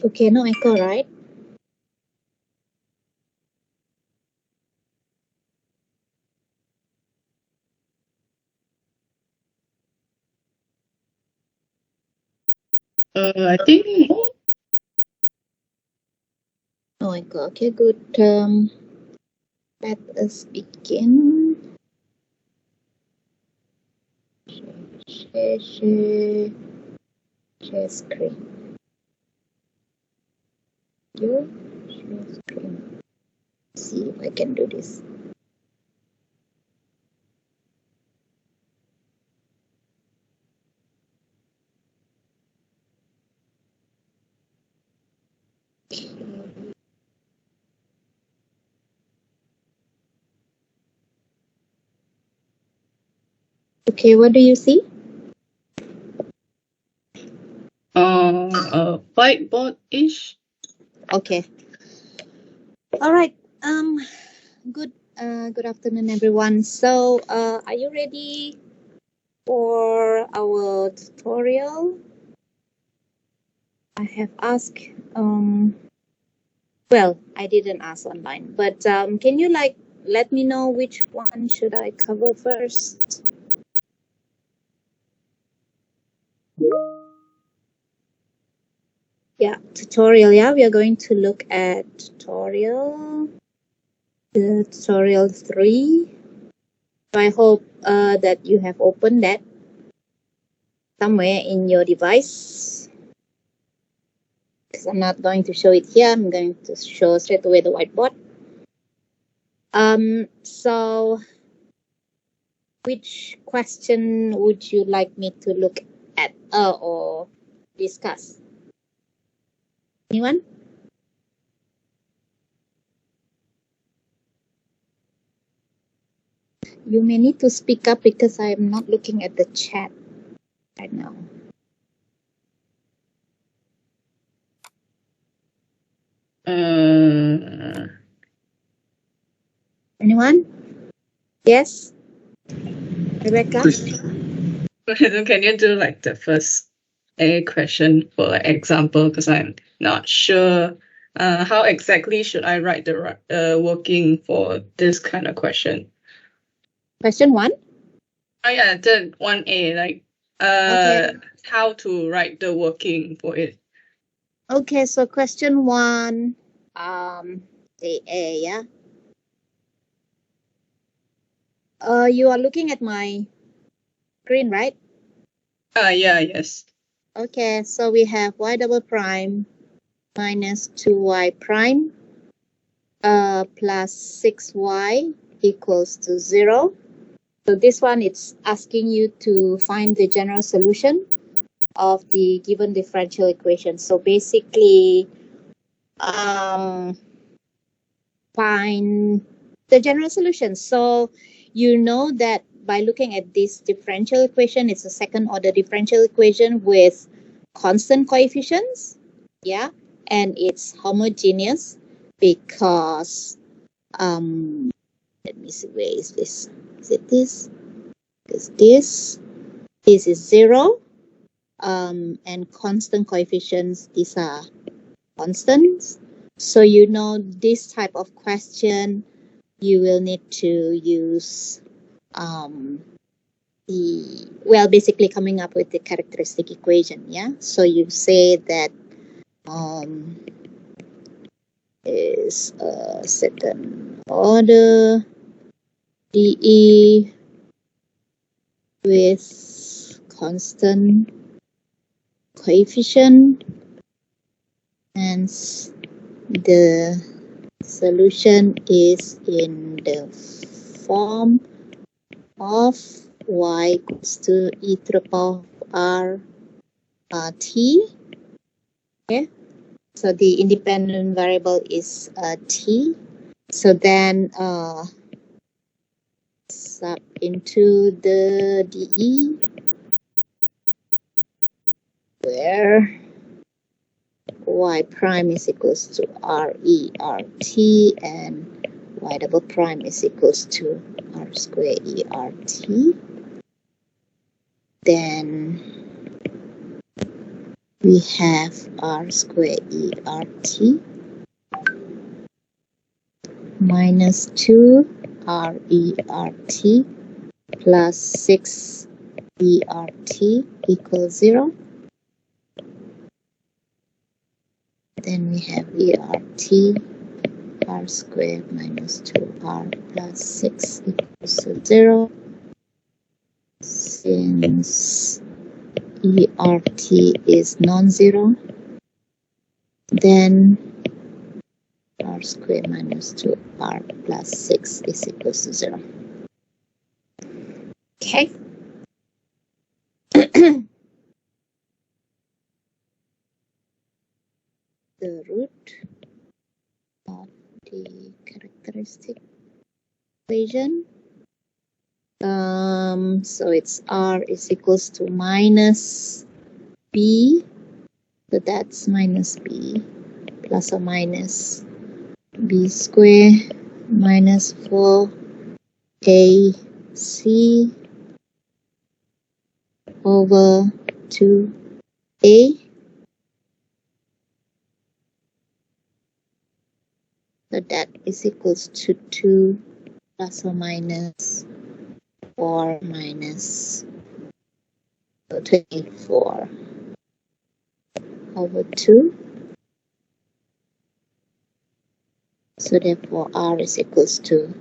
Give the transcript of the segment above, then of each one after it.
Okay, no echo, right? I think no. No echo. Okay, good. Let us begin. Share screen. Share screen. See if I can do this. Okay, what do you see? A whiteboard-ish. Okay. All right. Good. Good afternoon, everyone. So, are you ready for our tutorial? I have asked. Well, I didn't ask online, but can you let me know which one should I cover first? Yeah, tutorial. Yeah, we are going to look at tutorial 3. So I hope that you have opened that somewhere in your device, because I'm not going to show it here. I'm going to show straight away the whiteboard. So which question would you like me to look at or discuss? Anyone? You may need to speak up because I'm not looking at the chat right now. Anyone? Yes? Rebecca? Can you do like the first A question for example? Because I'm not sure how exactly should I write the working for this kind of question. Question 1? Oh yeah, the 1A, like Okay. how to write the working for it. Okay, so question 1, the A, yeah? You are looking at my screen, right? Yeah, yes. Okay, so we have y double prime minus 2y prime plus 6y equals to 0. So this one, it's asking you to find the general solution of the given differential equation. So basically, find the general solution. So you know that by looking at this differential equation, it's a second order differential equation with constant coefficients, yeah, and it's homogeneous because let me see, where is this? Is it this? Because this is 0, and constant coefficients, these are constants. So you know this type of question, you will need to use basically coming up with the characteristic equation, yeah? So you say that is a certain order dE with constant coefficient, and the solution is in the form of y equals to e to the power of r t. Okay, so the independent variable is t. So then sub into the dE, where y prime is equals to re rt and y double prime is equals to r square e rt. Then we have r squared ERT minus 2 RERT plus 6 ERT equals 0. Then we have ERT r squared minus 2r plus 6 equals to 0. Since ERT is non-zero, then r squared minus 2r plus 6 is equals to 0. Okay. The root of the characteristic equation. So it's r is equals to minus b, so that's minus b plus or minus b squared minus 4ac over 2a. So that is equals to 2 plus or minus 4 minus 24 over 2. So therefore r is equals to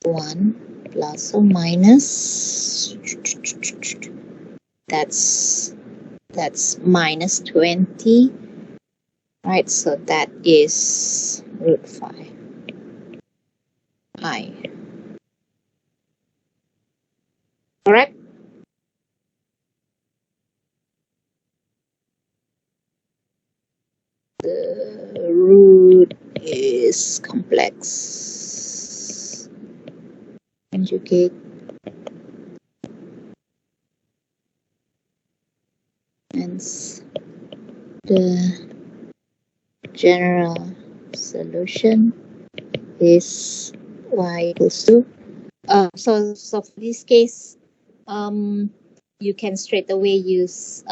1 plus or minus, that's minus 20, right? So that is root 5 I. Correct? The root is complex conjugate, hence the general solution is y equals to so for this case, you can straight away use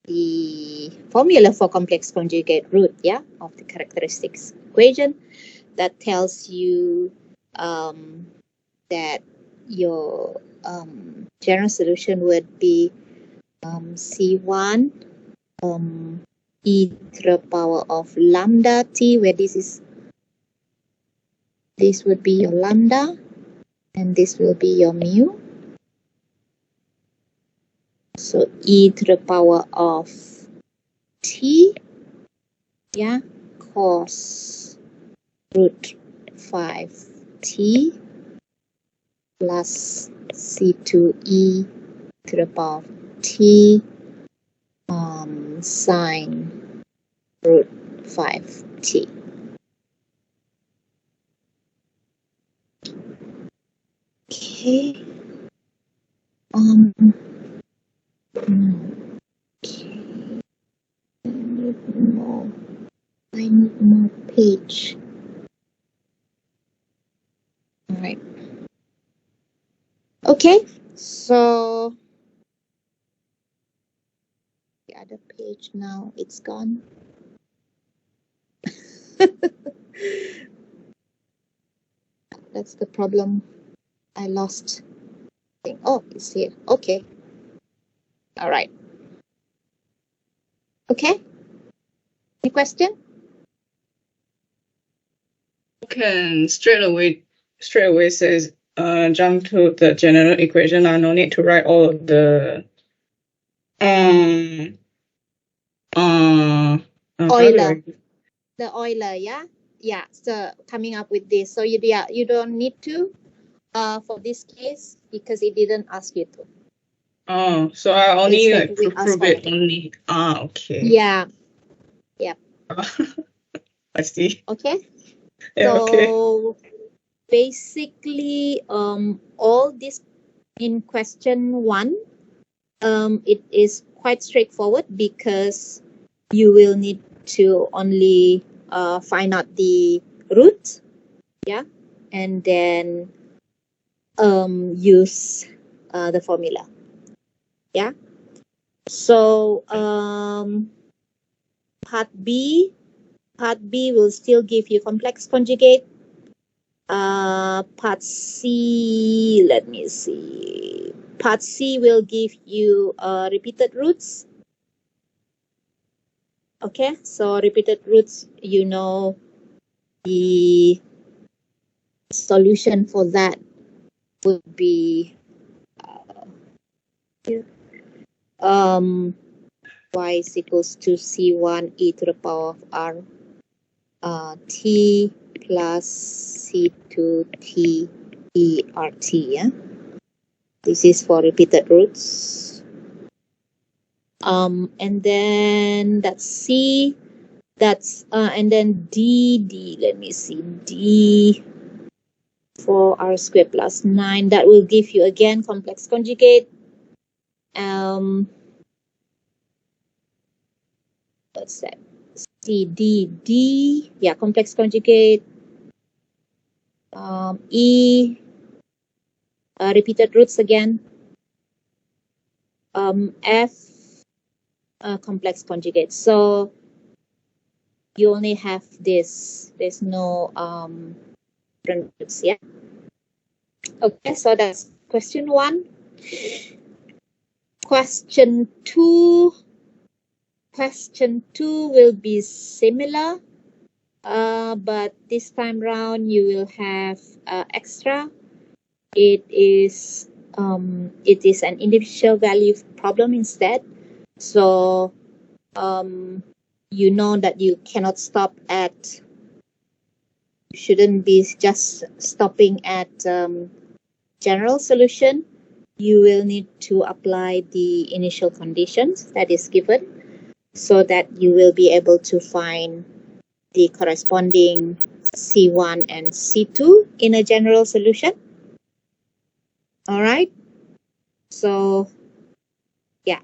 the formula for complex conjugate root, yeah, of the characteristics equation that tells you that your general solution would be C1 e to the power of lambda t, where this would be your lambda and this will be your mu. So e to the power of t, yeah, cos root 5t plus c2e to the power of t sine root 5t. Okay. Okay. I need more page. All right. Okay. So the other page now, it's gone. That's the problem. I lost. Oh, it's here. Okay. All right. Okay. Any question? Can straight away says jump to the general equation. I no need to write all of the Euler. The Euler, yeah? Yeah, so coming up with this. So you don't need to for this case because it didn't ask you to. Oh, so I only It's like prove it only. Okay. Yeah. Yeah. I see. Okay. Yeah, okay. So basically all this in question 1 it is quite straightforward because you will need to only find out the root, yeah, and then use the formula, yeah. So part B will still give you complex conjugate. Part C, let me see. Part C will give you repeated roots. Okay, so repeated roots, you know, the solution for that would be y is equals to C1 e to the power of r t plus C2 t e r t. Yeah, this is for repeated roots. And then that's C. That's and then D. Let me see, D 4r squared plus 9. That will give you again complex conjugate. What's that? D. Yeah, complex conjugate. E, repeated roots again. F, complex conjugate. So you only have this. There's no different roots. Yeah. Okay, so that's question 1. Question 2. Question 2 will be similar, but this time round you will have extra. It is an individual value problem instead. So you know that you cannot stop at, shouldn't be just stopping at general solution. You will need to apply the initial conditions that is given so that you will be able to find the corresponding C1 and C2 in a general solution. All right. So, yeah.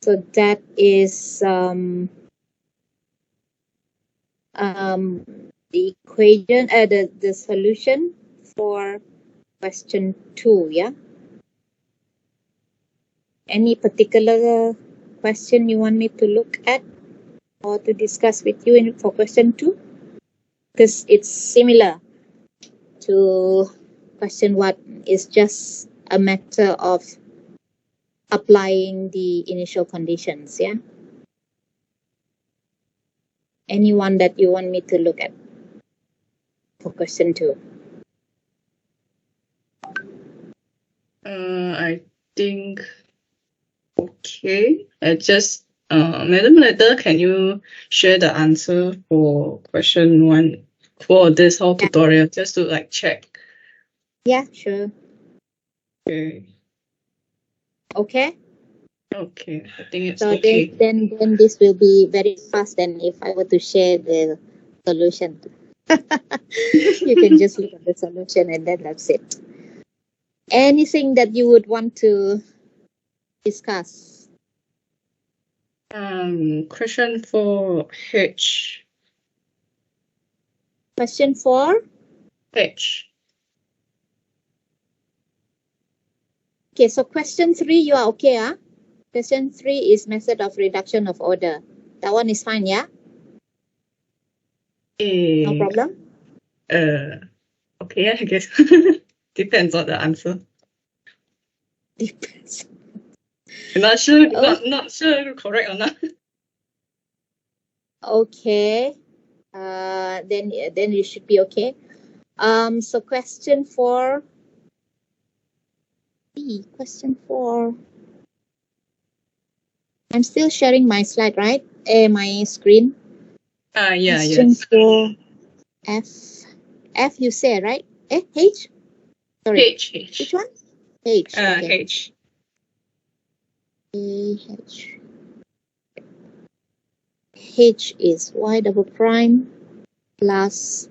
So that is the equation, the solution for question 2. Yeah. Any particular question you want me to look at or to discuss with you for question 2? Because it's similar to question 1. It's just a matter of applying the initial conditions. Yeah. Anyone that you want me to look at for question 2? I think okay. Madam Letter, can you share the answer for question 1 for this whole tutorial, just to like check? Yeah, sure. Okay. Okay. Okay, I think it's So okay. then this will be very fast. Then if I were to share the solution, you can just look at the solution and then that's it. Anything that you would want to discuss? Question for H. Question 4. H. Okay, so question 3 you are okay, huh? Question 3 is method of reduction of order. That one is fine, yeah? No problem? Okay, I guess. Depends on the answer. Depends. I'm not sure, Oh. not sure correct or not. Okay. Then you should be okay. So question 4. Question 4. I'm still sharing my slide, right? My screen. Yeah, Question yes. 4. F you say, right? H? Sorry. H. Which one? H. Okay. H. H. H is y double prime plus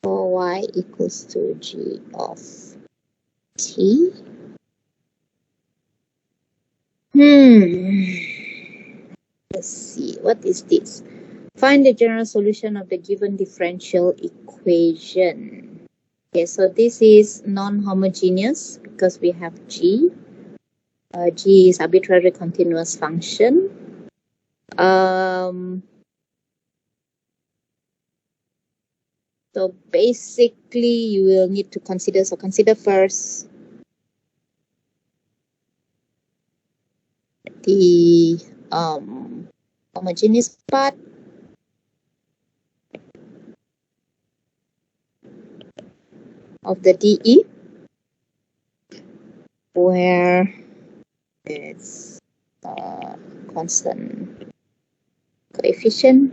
4y equals to g of t. Let's see, what is this? Find the general solution of the given differential equation. Okay, so this is non-homogeneous because we have G. G is arbitrary continuous function. So basically you will need to consider first the homogeneous part, of the DE, where it's constant coefficient,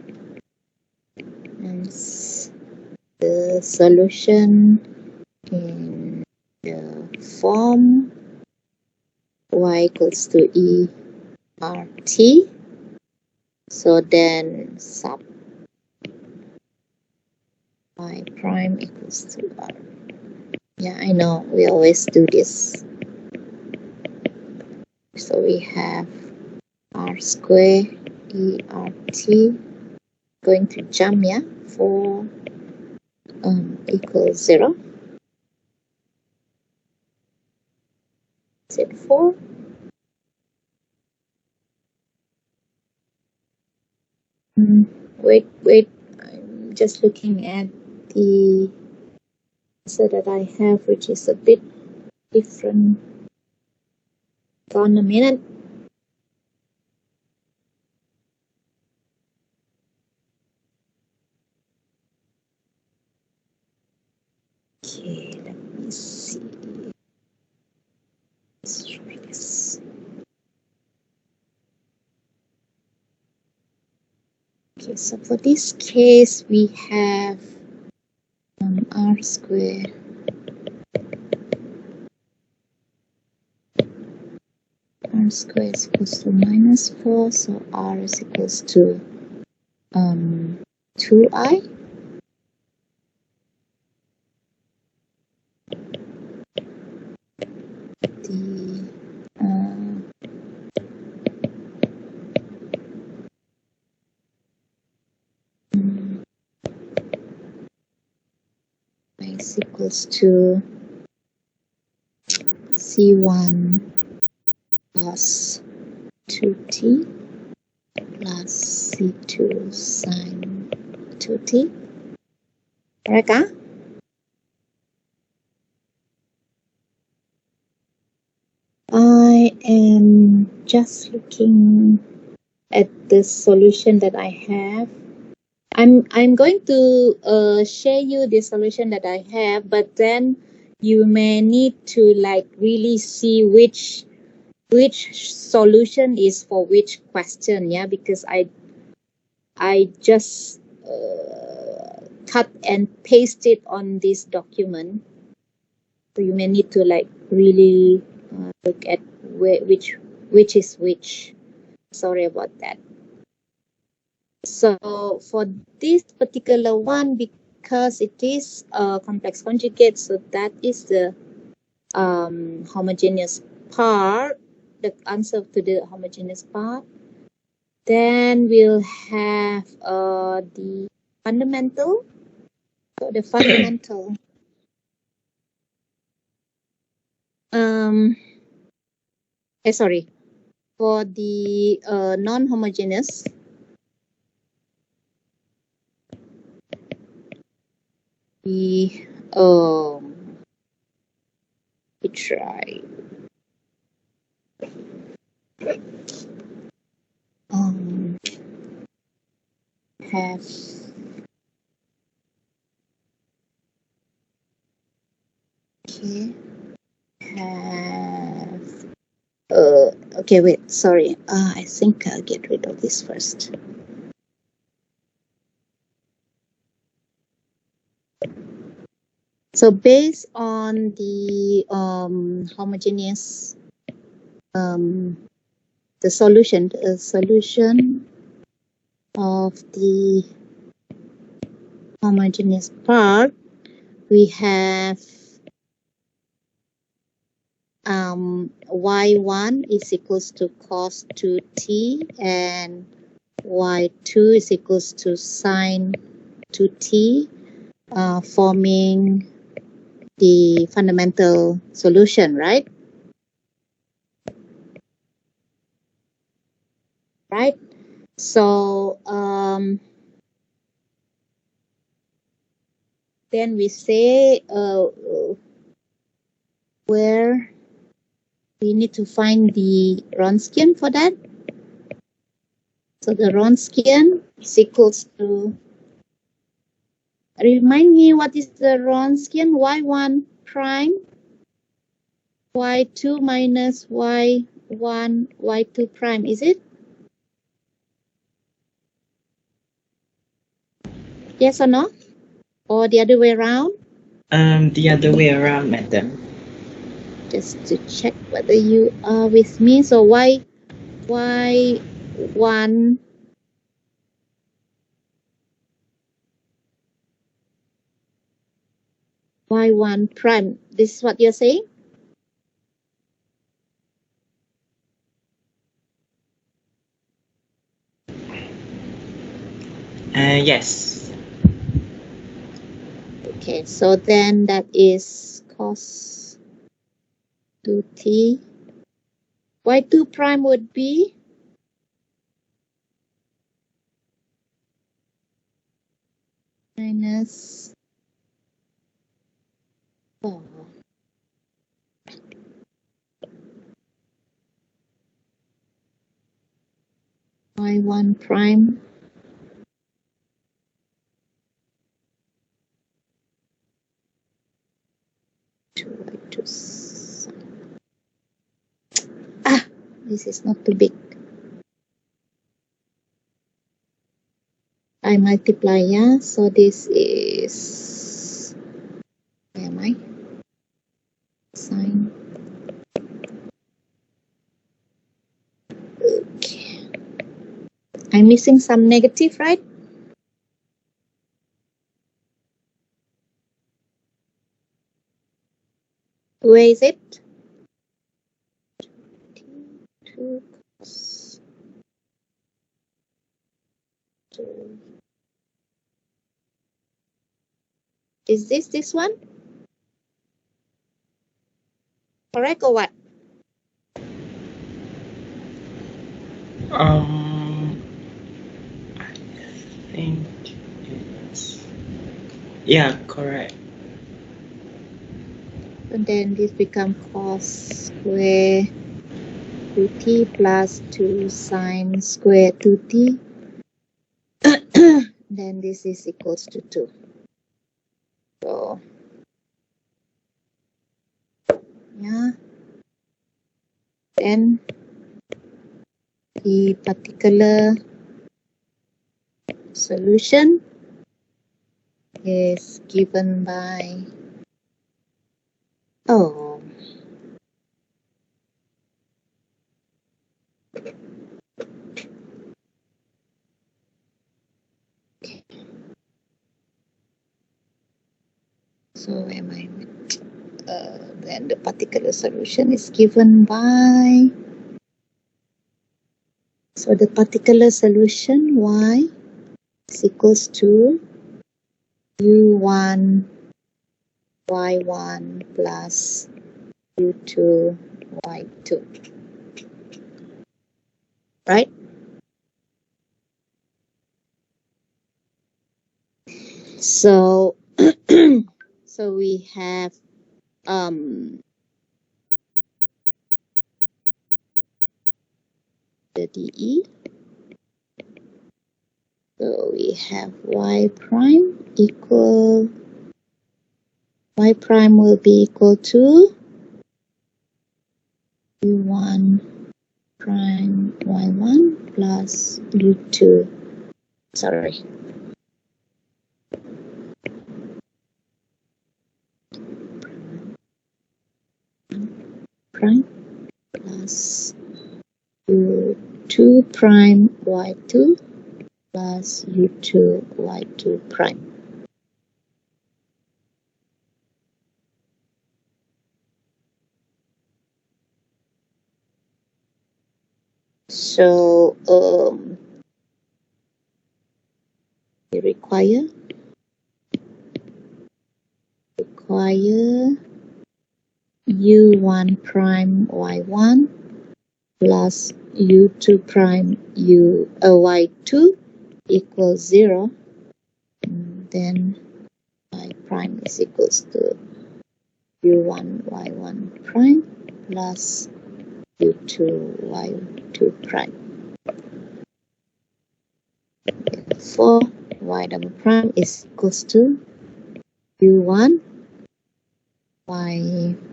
and the solution in the form y equals to E RT. So then sub y prime equals to R. Yeah, I know we always do this. So we have R square ERT going to jump, yeah, for equals 0. Is it 4? Wait, I'm just looking at the answer that I have, which is a bit different. Gone a minute. Okay, let me see. Let's try this. Okay, so for this case, we have R square is equals to minus 4, so R is equals to 2I. The is equals to C1 plus 2t plus C2 sine 2t. Correct? I am just looking at the solution that I have. I'm going to share you the solution that I have, but then you may need to like really see which solution is for which question, yeah, because I just cut and paste it on this document, so you may need to like really look at which is which. Sorry about that. So for this particular one, because it is a complex conjugate, so that is the homogeneous part, the answer to the homogeneous part. Then we'll have the fundamental. So the fundamental. Sorry. For the non-homogeneous, we try have have okay, wait, sorry, I think I'll get rid of this first. So based on the homogeneous the solution of the homogeneous part, we have y1 is equals to cos 2t and y2 is equals to sine 2t, forming the fundamental solution, right? Right. So then we say where we need to find the Wronskian for that. So the Wronskian is equals to, remind me what is the Wronskian? Y1 prime, Y2 minus Y1, Y2 prime, is it? Yes or no? Or the other way around? The other way around, madam. Just to check whether you are with me. So Y1 Y1 prime. This is what you're saying? Yes. Okay, so then that is cos 2t. Y2 prime would be minus Y1 prime to Y2 sine. This is not too big. I multiply, yeah. So this is, where am I? Sine. Okay. I'm missing some negative, right? Where is it? 2 cos 2. Is this one? Correct or what? I think it's, yeah, correct. And then this becomes cos square 2t plus 2 sine square 2t. Then this is equals to 2. So, yeah. Then the particular solution is given by, oh, okay. So where am I? Then the particular solution is given by, so the particular solution y is equals to u1 y1 plus u2 y2, right? So so we have the dE. So we have y prime will be equal to u1 prime y1 plus u2, sorry, prime plus u2 prime y2 plus u2 y2 prime. So we require require u1 prime y1 plus u2 prime y2 equals 0, then y prime is equals to u1 y1 prime plus u2 y2 prime. Therefore, y double prime is equals to u1 prime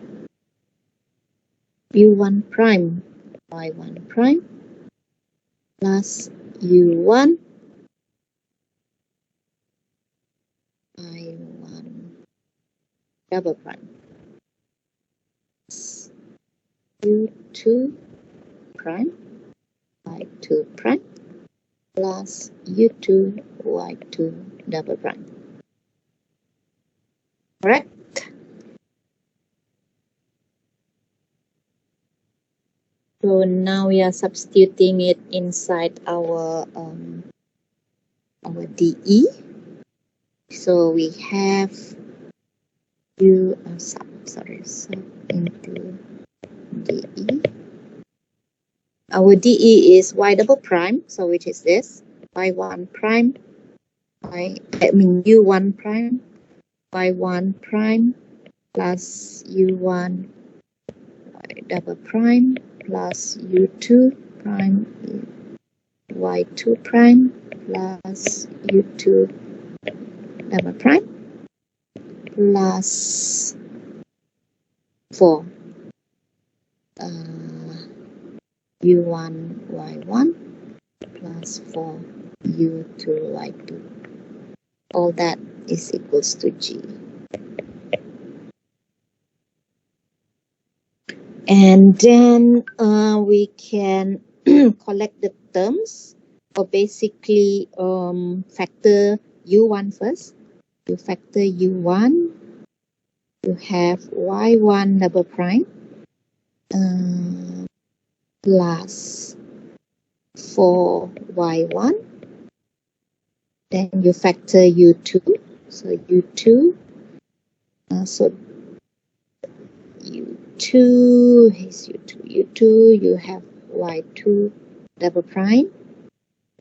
y1 prime plus u1 y1 double prime plus u2 prime y2 prime plus u2 y2 double prime. Correct? So now we are substituting it inside our DE. So we have sub into DE. Our DE is y double prime, so which is this y1 prime, u1 prime, y1 prime plus u1 y double prime plus u2 prime y2 prime plus u2 double prime plus 4 u1 y1 plus 4 u2 y2. All that is equals to G. And then we can collect the terms, or basically factor u1 first. You factor u1, you have y1 double prime plus 4y1. Then you factor u2, so u2, so u2 is u2, you have y2 double prime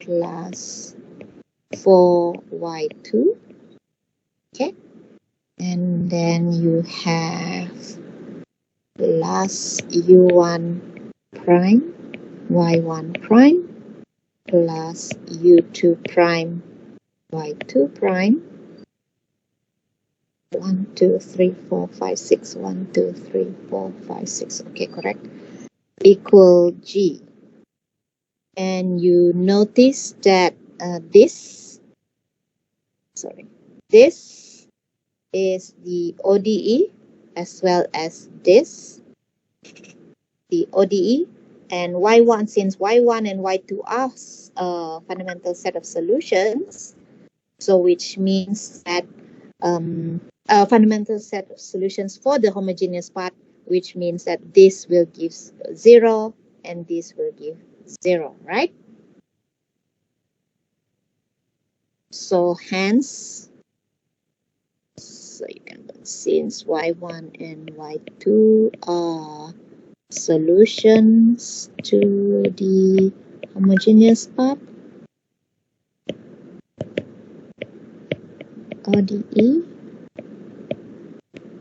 plus 4y2, okay, and then you have plus u1 prime y1 prime plus u2 prime y2 prime 1 2 3 4 5 6 1 2 3 4 5 6, okay, correct, equal G. And you notice that this is the ODE as well as this, the ODE, and Y1, since Y1 and Y2 are a fundamental set of solutions, so which means that a fundamental set of solutions for the homogeneous part, which means that this will give 0 and this will give 0, right? So hence, so you can put, since y1 and y2 are solutions to the homogeneous part, ODE,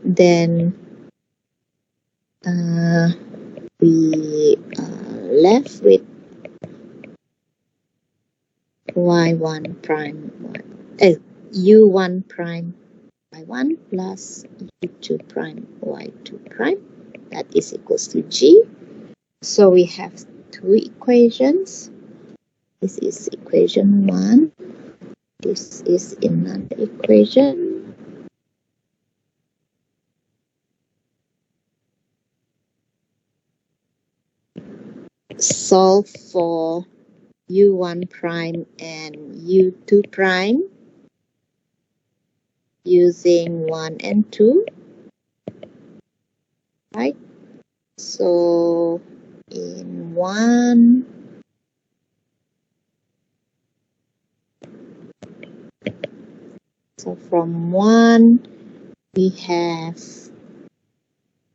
then we are left with y1 prime, u1 prime y1 plus u2 prime y2 prime, that is equals to G. So we have two equations. This is equation 1. This is another equation. Solve for u1 prime and u2 prime using 1 and 2, right? So in 1, so from 1 we have,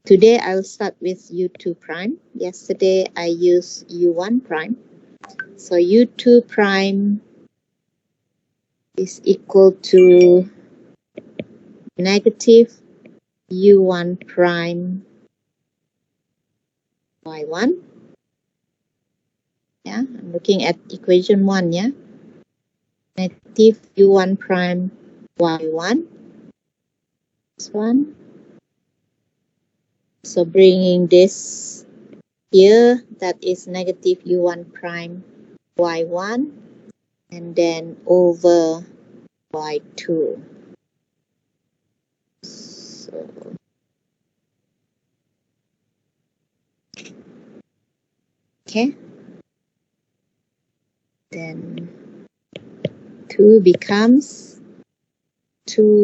today I'll start with U2 prime. Yesterday I used U1 prime. So U2 prime is equal to negative U1 prime Y1. Yeah, I'm looking at equation 1, yeah. Negative U1 prime Y1. This one. So bringing this here, that is negative U1 prime Y1, and then over Y2. So, okay. Then 2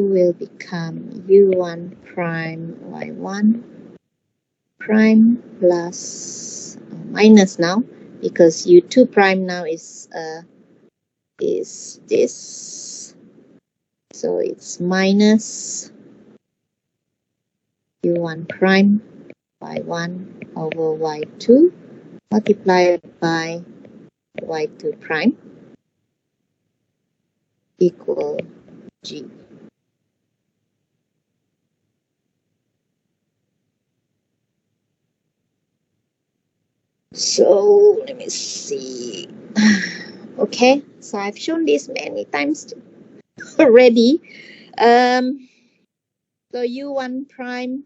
will become U1 prime Y1 prime plus minus now, because U2 prime now is this. So it's minus U1 prime Y1 over Y2 multiplied by Y2 prime equal G. So let me see. Okay, so I've shown this many times already. So U1 prime,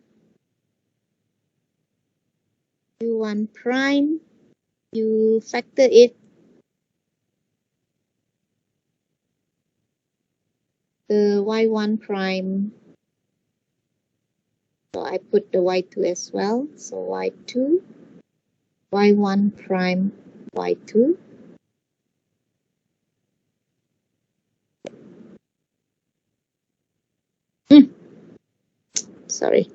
you factor it, the Y1 prime. So I put the Y2 as well. So Y2, Y1 prime, Y2. Sorry.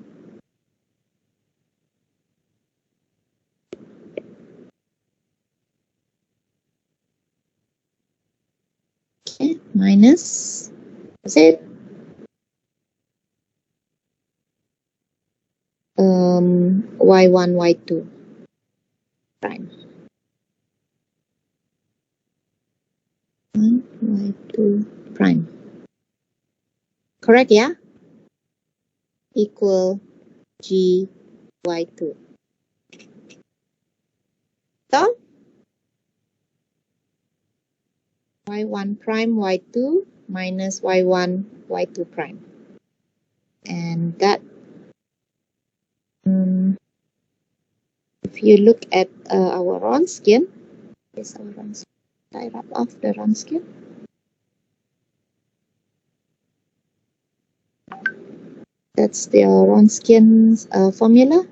Okay, minus, is it? Y1, Y2 prime. Y2 prime. Correct, yeah? Equal G Y2. So Y1 prime Y2 minus Y1 Y2 prime. And that, if you look at our Wronskian, is our Wronskian. I rub off the Wronskian. That's the Wronskian's formula.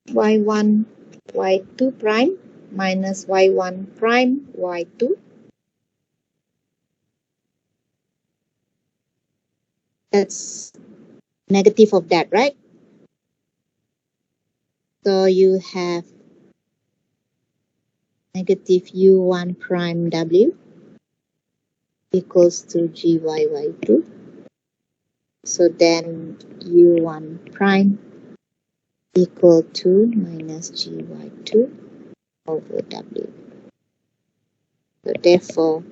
Y1 Y2 prime minus Y1 prime Y2. That's negative of that, right? So you have negative U1 prime W equals to GYY2. So then U1 prime equal to minus GY2 over W. So therefore,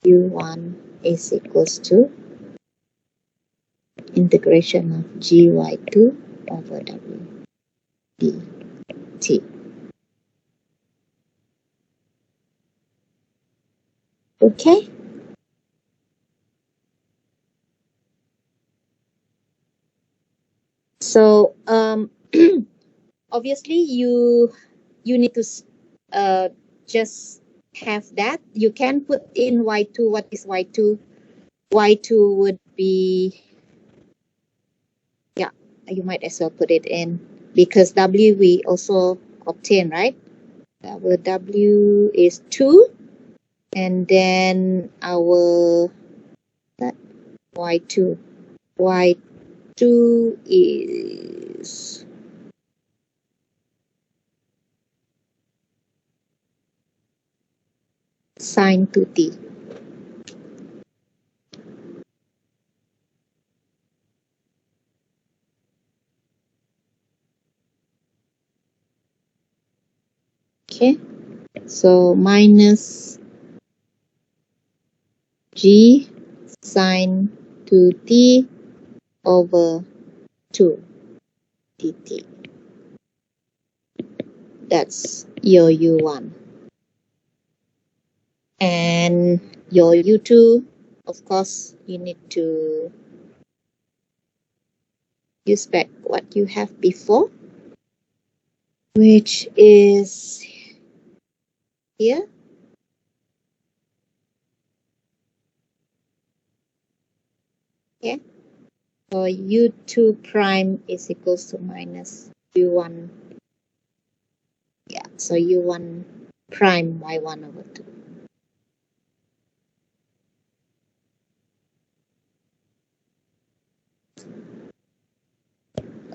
U1 is equals to integration of GY2 over W dt. Okay. So obviously you need to just have that. You can put in Y2. What is Y2? Y2 would be, yeah, you might as well put it in, because W we also obtain, right? Our W is 2, and then our that Y2. Y2 is sine 2t. Okay, so minus G sine 2t over 2 dt. That's your U1. And your U2, of course, you need to use back what you have before, which is here. Okay, so U2 prime is equals to minus U1. Yeah, so U1 prime Y1 over 2.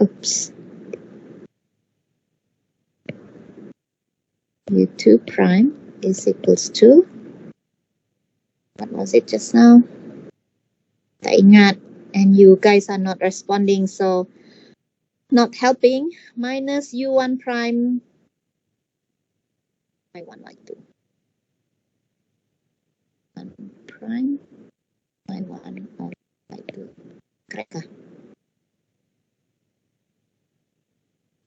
Oops. U2 prime is equals to, what was it just now? Tak ingat, and you guys are not responding, so not helping. Minus U1 prime Y1 Y2. 1 prime Y1 over Y2. Correct kah?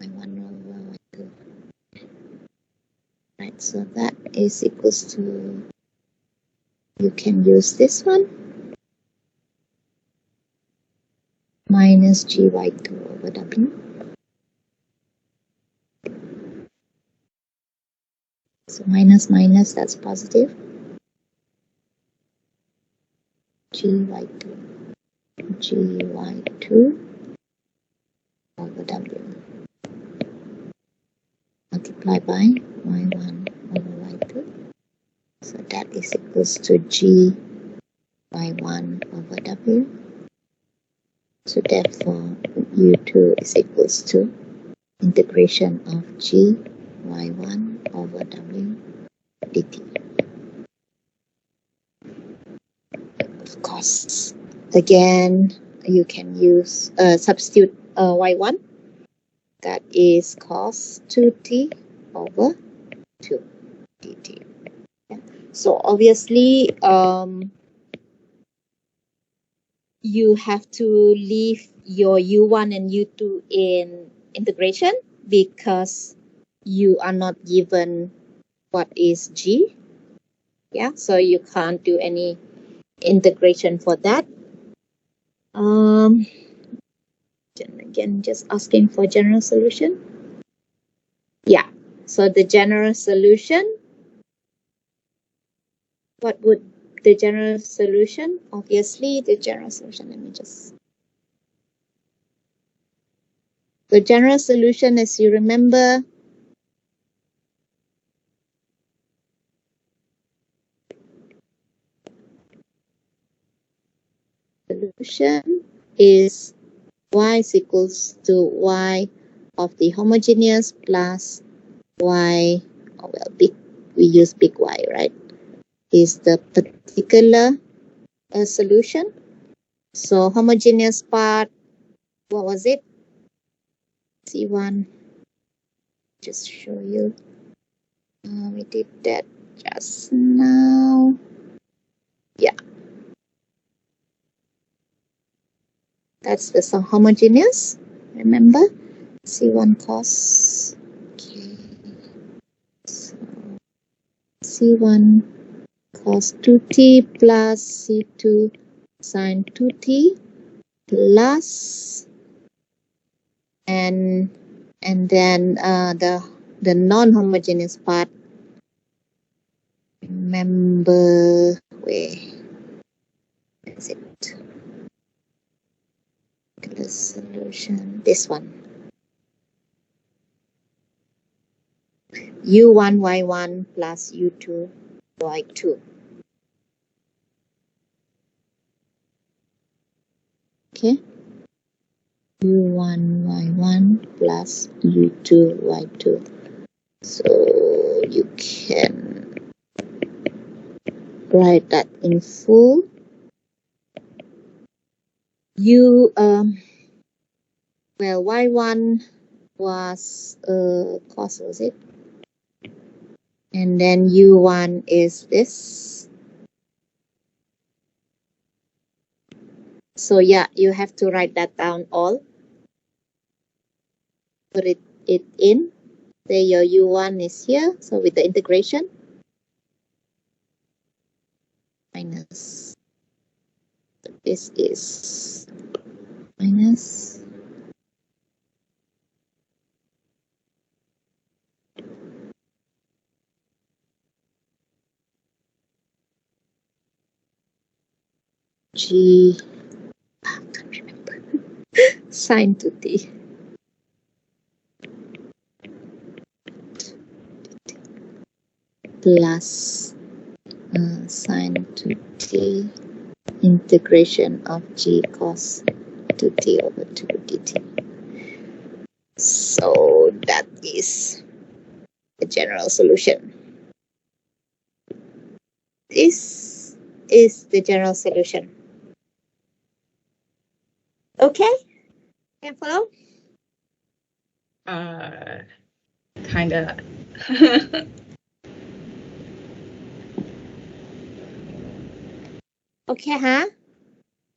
Y1 over Y2. Right, so that is equals to, you can use this one, minus GY2 over W. So minus minus, that's positive. GY2. GY2 over W. Multiply by Y1 over Y2. So that is equals to G Y1 over W. So therefore, U2 is equals to integration of G Y1 over W dt. Of course, again, you can use substitute Y1. That is cos 2t over 2 dt. Yeah. So obviously, you have to leave your U1 and U2 in integration because you are not given what is G. Yeah, so you can't do any integration for that. Again, just asking for general solution. Yeah, so the general solution, what would the general solution? Obviously, the general solution, let me just. The general solution, as you remember, solution is y is equals to y of the homogeneous plus y, oh well, big, we use big Y, right? Is the particular solution. So homogeneous part, what was it? C1, just show you. We did that just now. Yeah. That's the homogeneous, remember? C1 cos. Okay. So C1 cos 2t plus C2 sine 2t plus, and then the non-homogeneous part, remember, where is it? The solution, this one, U1 Y1 plus U2 Y2. Okay, U1 Y1 plus U2 Y2. So you can write that in full. Well, Y1 was cos, was it? And then U1 is this. So yeah, you have to write that down all. Put it in. Say your U1 is here. So with the integration, minus. This is minus G, I can't remember, sine to t plus sine to t integration of G cos to t over 2 dt. So that is the general solution. This is the general solution. Okay? Can follow? Kinda. Okay, huh?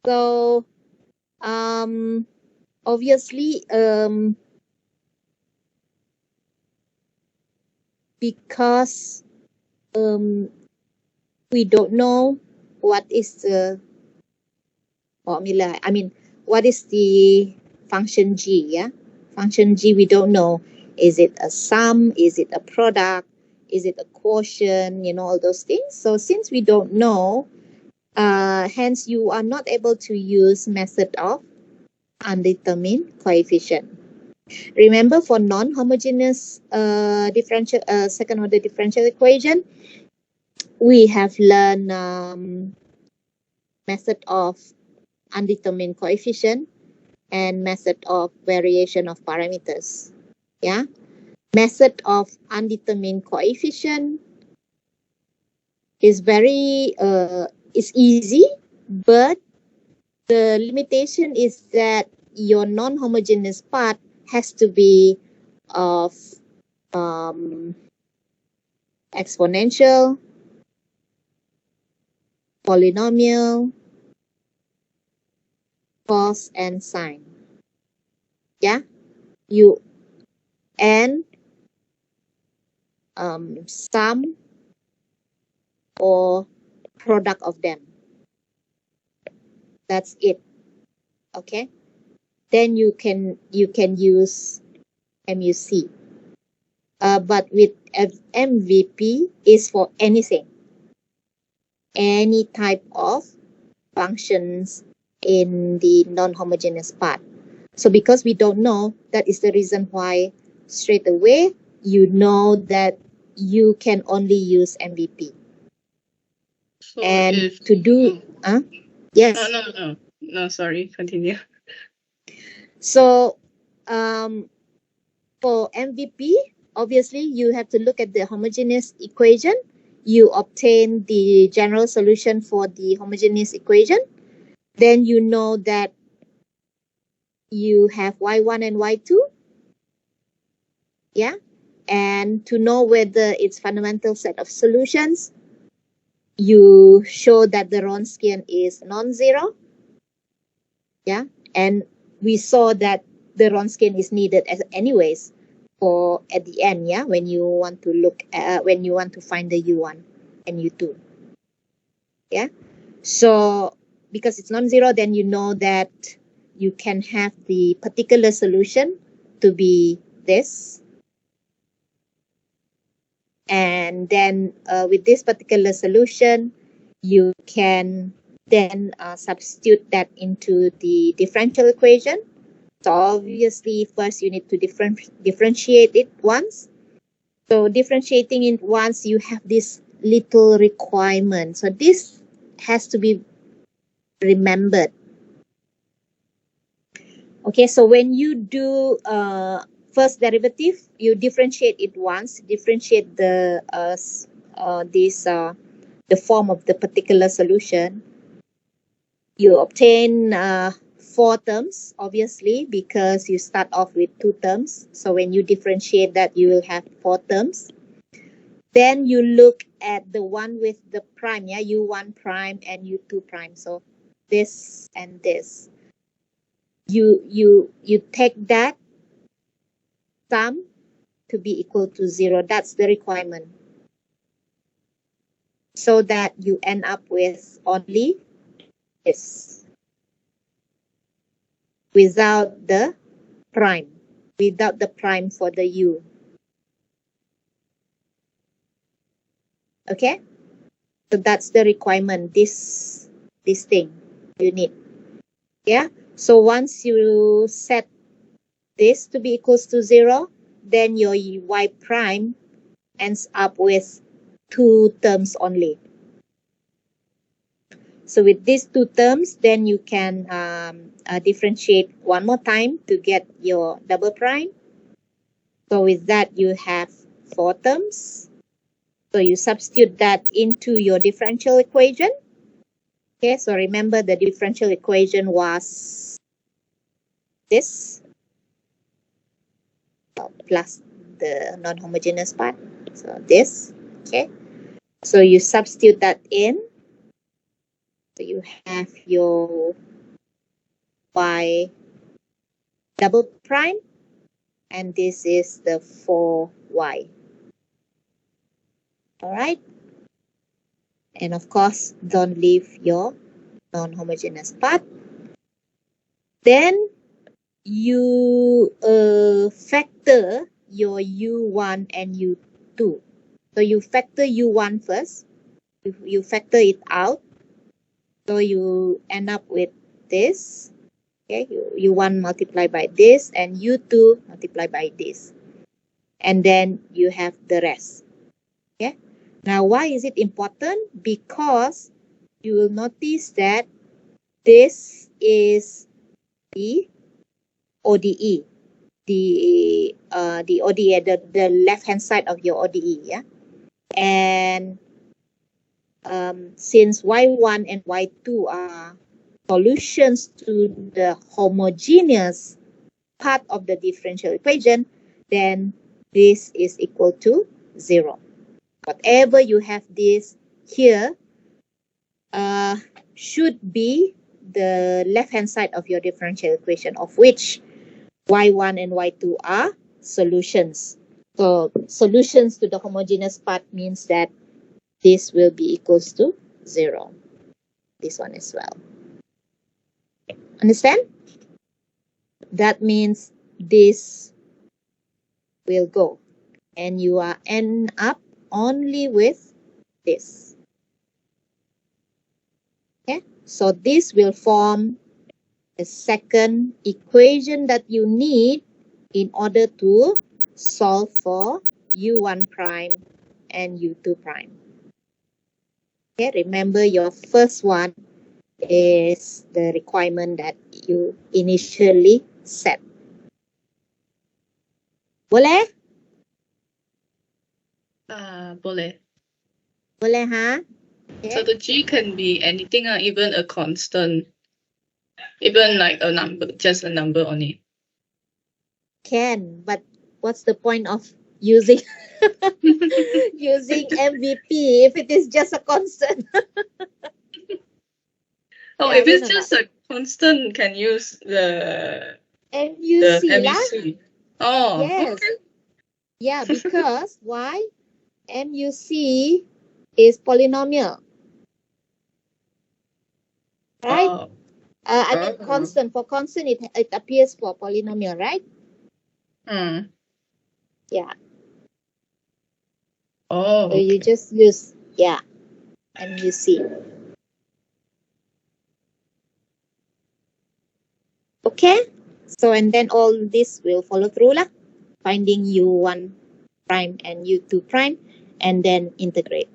So, obviously, because we don't know what is the formula. I mean, what is the function G? Yeah, function G we don't know. Is it a sum? Is it a product? Is it a quotient? You know, all those things. So since we don't know, hence you are not able to use method of undetermined coefficient. Remember, for non-homogeneous differential second order differential equation, we have learned method of undetermined coefficient and method of variation of parameters. Yeah, method of undetermined coefficient is very is easy, but the limitation is that your non-homogeneous part has to be of exponential, polynomial, cos, and sine. Yeah, you and sum or product of them. That's it. Okay. Then you can use MUC. But with MVP is for anything, any type of functions in the non-homogeneous part. So because we don't know, that is the reason why straight away you know that you can only use MVP. So And if to do, yes. No, sorry, continue. So for MVP, obviously you have to look at the homogeneous equation. You obtain the general solution for the homogeneous equation. Then you know that you have y1 and y2. Yeah. And to know whether it's fundamental set of solutions, you show that the Wronskian is non-zero. Yeah. And we saw that the Wronskian is needed as anyways for at the end, yeah, when you want to look at, when you want to find the U1 and U2. Yeah. So because it's non-zero, then you know that you can have the particular solution to be this. And then with this particular solution, you can then substitute that into the differential equation. So obviously, first you need to differentiate it once. So differentiating it once, you have this little requirement. So this has to be remembered. Okay, so when you do first derivative, you differentiate it once, differentiate the the form of the particular solution. You obtain 4 terms, obviously, because you start off with 2 terms. So when you differentiate that, you will have 4 terms. Then you look at the one with the prime, yeah, U1 prime and U2 prime. So this and this. You take that sum to be equal to 0. That's the requirement. So that you end up with only this. Without the prime. Without the prime for the U. Okay? So that's the requirement, this thing you need. Yeah? So once you set this to be equals to 0, then your y prime ends up with 2 terms only. So with these 2 terms, then you can differentiate one more time to get your double prime. So with that, you have 4 terms. So you substitute that into your differential equation. Okay, so remember the differential equation was this plus the non-homogeneous part. So this, okay. So you substitute that in. So you have your y double prime, and this is the 4y. All right. And of course, don't leave your non-homogeneous part. Then you factor your U1 and U2. So you factor U1 first. You factor it out. So you end up with this. Okay, U1 multiplied by this and U2 multiplied by this. And then you have the rest. Okay. Now, why is it important? Because you will notice that this is the ODE, the ODE, the left hand side of your ODE, yeah. And since y1 and y2 are solutions to the homogeneous part of the differential equation, then this is equal to 0. Whatever you have this here should be the left-hand side of your differential equation, of which y1 and y2 are solutions. So solutions to the homogeneous part means that this will be equals to 0. This one as well. Understand? That means this will go. And you are end up only with this. Okay? So this will form the second equation that you need in order to solve for U1 prime and U2 prime. Okay, remember your first one is the requirement that you initially set. Boleh? Boleh. Boleh, ha? So Okay. the G can be anything, even a constant, even like a number, just a number only. Can, but what's the point of using using MVP if it is just a constant? Oh, Yeah, if it's benar just tak? a constant, can use the MUC lah. MUC. Oh, Yes. okay. Yeah, because why? MUC is polynomial. Right? Oh, I mean oh. constant. For constant, it appears for polynomial, right? Yeah. Oh, So you okay. just use, yeah, MUC. Okay? So, and then all this will follow through lah. Finding U1 prime and U2 prime, and then integrate.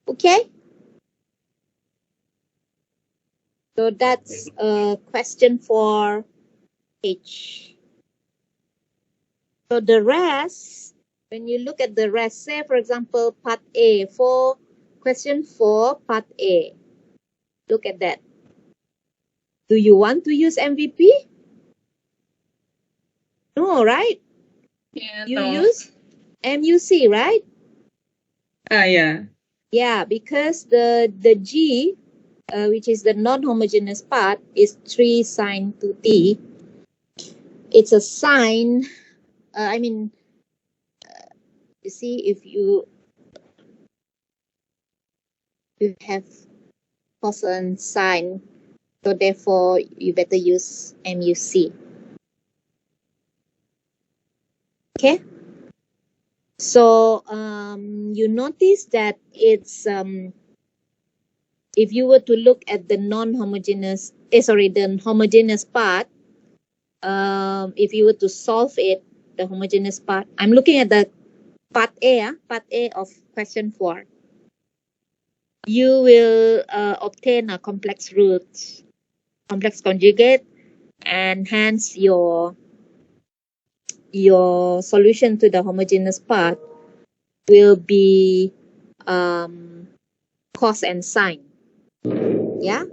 Okay? So that's a question for H. So the rest, when you look at the rest, say for example, part A, for question 4, part A. Look at that. Do you want to use MVP? No, right? Yeah, You no. use MUC, right? Yeah. Yeah, because the G, which is the non-homogeneous part, is 3 sine 2t. It's a sine. I mean, you see, if you have cos and sine, so therefore you better use MUC. Okay. So you notice that it's if you were to look at the non-homogeneous, the homogeneous part, if you were to solve it, the homogeneous part, I'm looking at the part A of question 4. You will obtain a complex root, complex conjugate, and hence your solution to the homogeneous part will be cos and sine. Yeah.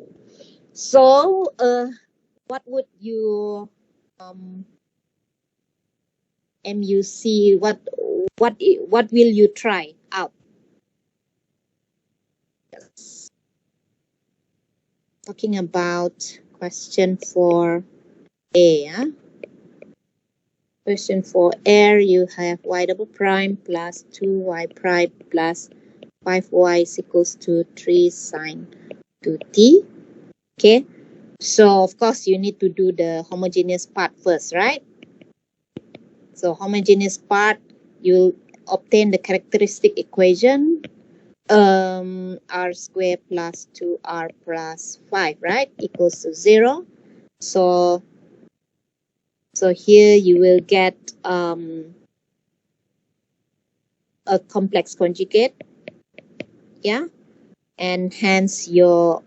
So what would you MUC? What will you try out? Talking about question 4A. Yeah? Question 4A, you have y double prime plus 2y prime plus 5y is equals to 3 sine 2t. Okay. So of course you need to do the homogeneous part first, right? So homogeneous part, you obtain the characteristic equation r squared plus 2r plus 5, right, equals to 0. So here you will get a complex conjugate, yeah, and hence your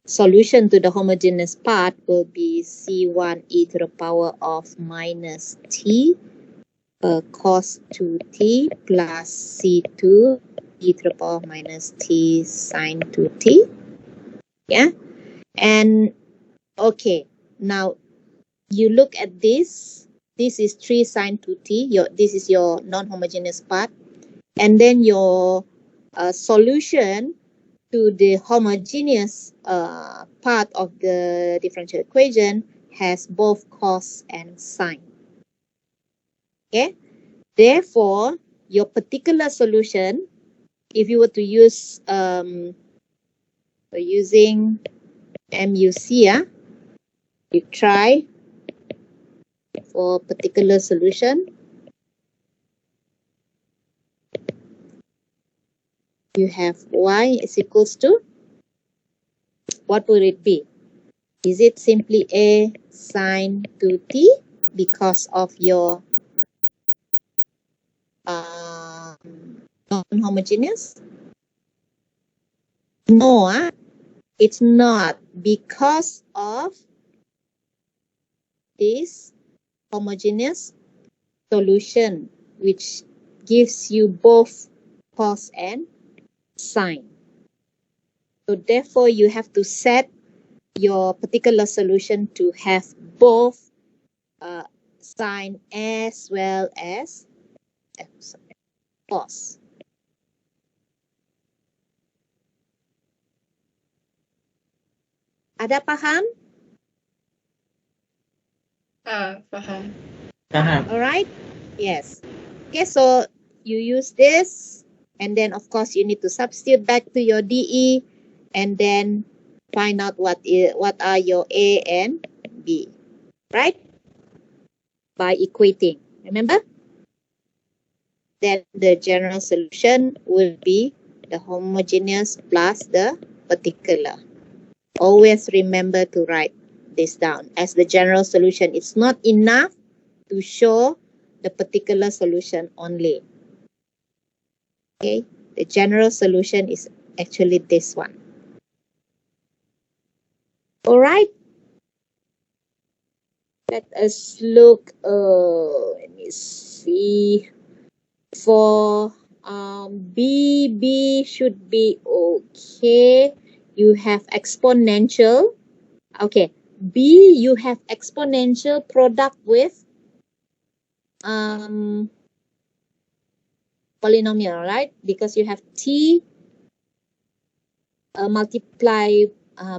solution to the homogeneous part will be C1 e to the power of minus t cos 2t plus C2 e to the power of minus t sine 2t. Yeah. And okay, now you look at this. This is 3 sine 2t. This is your non-homogeneous part. And then your solution to the homogeneous part of the differential equation has both cos and sine. Okay. Therefore, your particular solution, if you were to use using MUC, you try for particular solution. You have y is equals to, what would it be? Is it simply a sine 2t because of your non-homogeneous? No, it's not, because of this homogeneous solution, which gives you both cos and sine. So therefore, you have to set your particular solution to have both sine as well as cos. Ada paham? Faham. Alright? Yes. Okay, so you use this, and then of course you need to substitute back to your DE, and then find out what are your A and B, right? By equating. Remember? Then the general solution will be the homogeneous plus the particular. Always remember to write this down as the general solution. It's not enough to show the particular solution only. Okay, the general solution is actually this one. All right. Let us look. Let me see. For B should be okay. You have exponential. Okay, B, you have exponential product with polynomial, right? Because you have t multiplied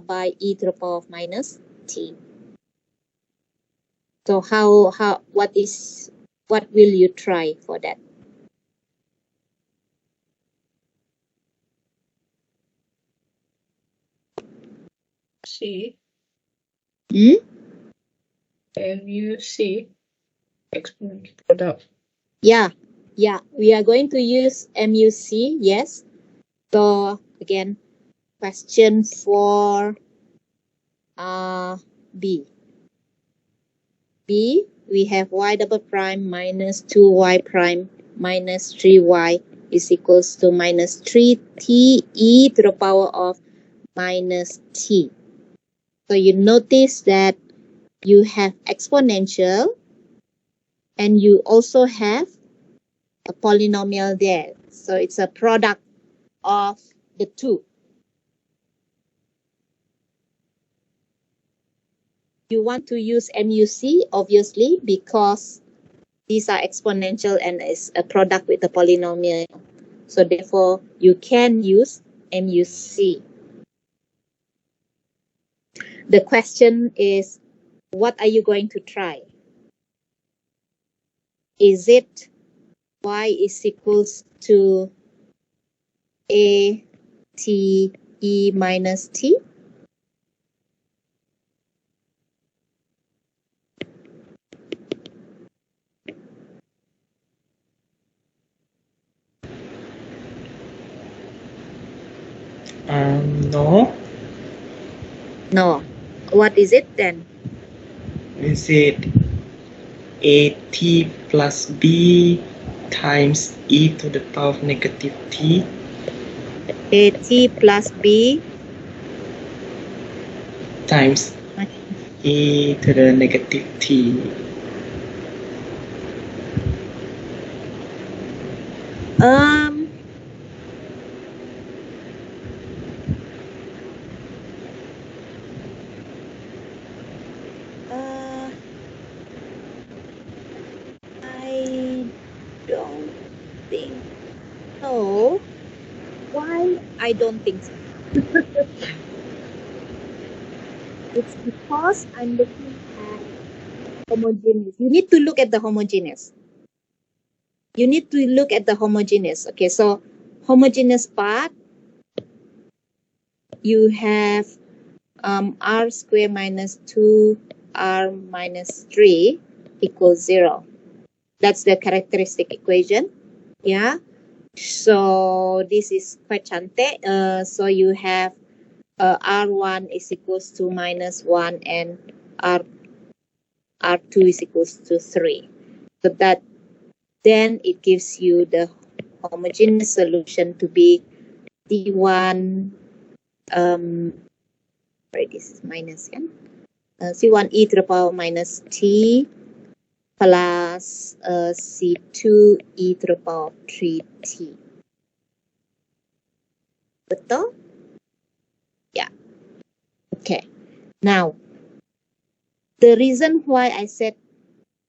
by e to the power of minus t. So what will you try for that? C. MUC. Exponential product. Yeah, we are going to use MUC, yes. So again, question for B. B, we have y double prime minus 2y prime minus 3y is equals to minus 3t e to the power of minus t. So you notice that you have exponential and you also have a polynomial there. So it's a product of the two. You want to use MUC, obviously, because these are exponential and is a product with a polynomial. So therefore, you can use MUC. The question is, what are you going to try? Is it y is equals to a t e minus t? No. No. What is it then? Is it AT plus B times e to the power of negative t A t plus b times e to the negative t. I don't think so. Why I don't think so? It's because I'm looking at homogeneous. You need to look at the homogeneous. You need to look at the homogeneous. Okay, so homogeneous part, you have r squared minus 2r minus 3 equals 0. That's the characteristic equation. Yeah. So this is quite cantik. So you have R1 is equals to minus 1 and R2 is equals to 3. So that then it gives you the homogeneous solution to be C1, right, this is minus, kan? C1 e to the power minus t plus C2 e to the power of 3t. Betul? Yeah. Okay. Now, the reason why I said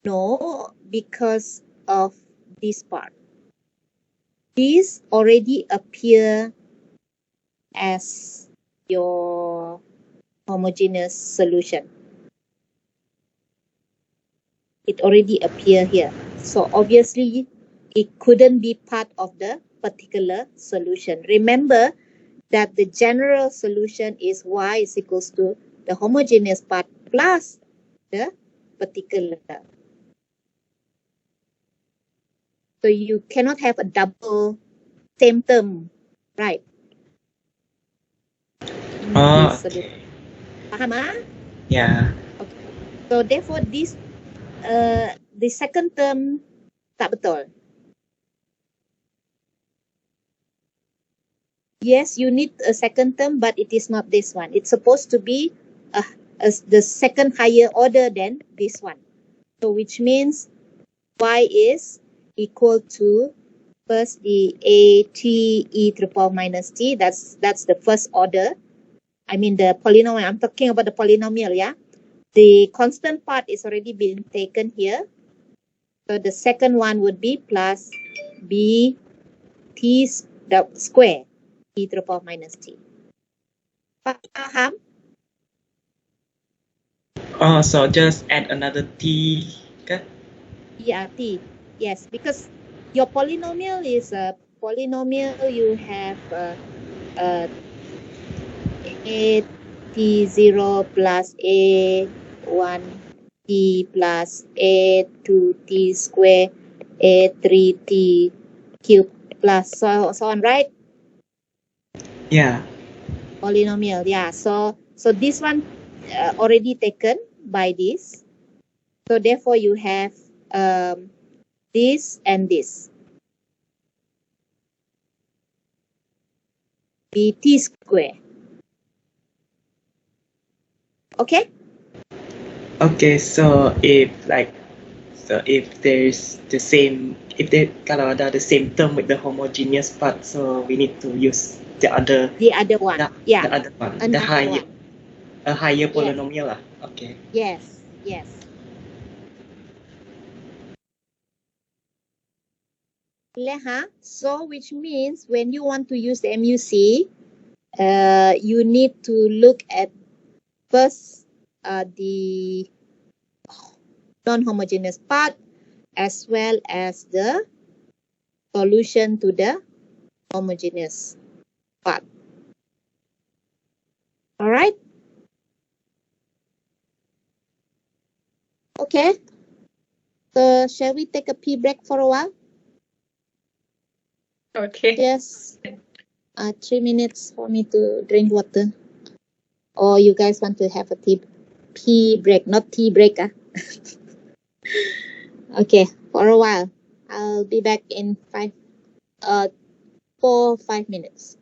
no, because of this part. These already appear as your homogeneous solution. It already appear here. So obviously, it couldn't be part of the particular solution. Remember that the general solution is y is equals to the homogeneous part plus the particular. So you cannot have a double same term, right? Okay. Faham ah? Yeah. Okay. So therefore this the second term tak betul. Yes, you need a second term, but it is not this one. It's supposed to be the second higher order than this one. So which means y is equal to first the a t e to the power minus t. That's the first order. I mean the polynomial. I'm talking about the polynomial, yeah. The constant part is already been taken here. So the second one would be plus b t square t to the power minus t. Faham? Oh, so just add another t. Okay? Yeah, t. Yes, because your polynomial is a polynomial. You have a t0 plus a1 t plus a2 t square a3 t cube plus so on, right? Yeah. Polynomial, yeah. So this one already taken by this. So therefore you have this and this bt square. Okay? Okay, so if there's the same, if they kalau ada the same term with the homogeneous part, so we need to use the other The other one. the, Yeah. the other one, the Another higher one. a higher Yes. polynomial lah. Okay. Yes. Yes. So which means when you want to use the MUC, you need to look at first the non-homogeneous part as well as the solution to the homogeneous part. All right? Okay. So shall we take a pee break for a while? Okay. Just 3 minutes for me to drink water. Or you guys want to have a pee break, not tea break. Okay, for a while. I'll be back in 5 minutes.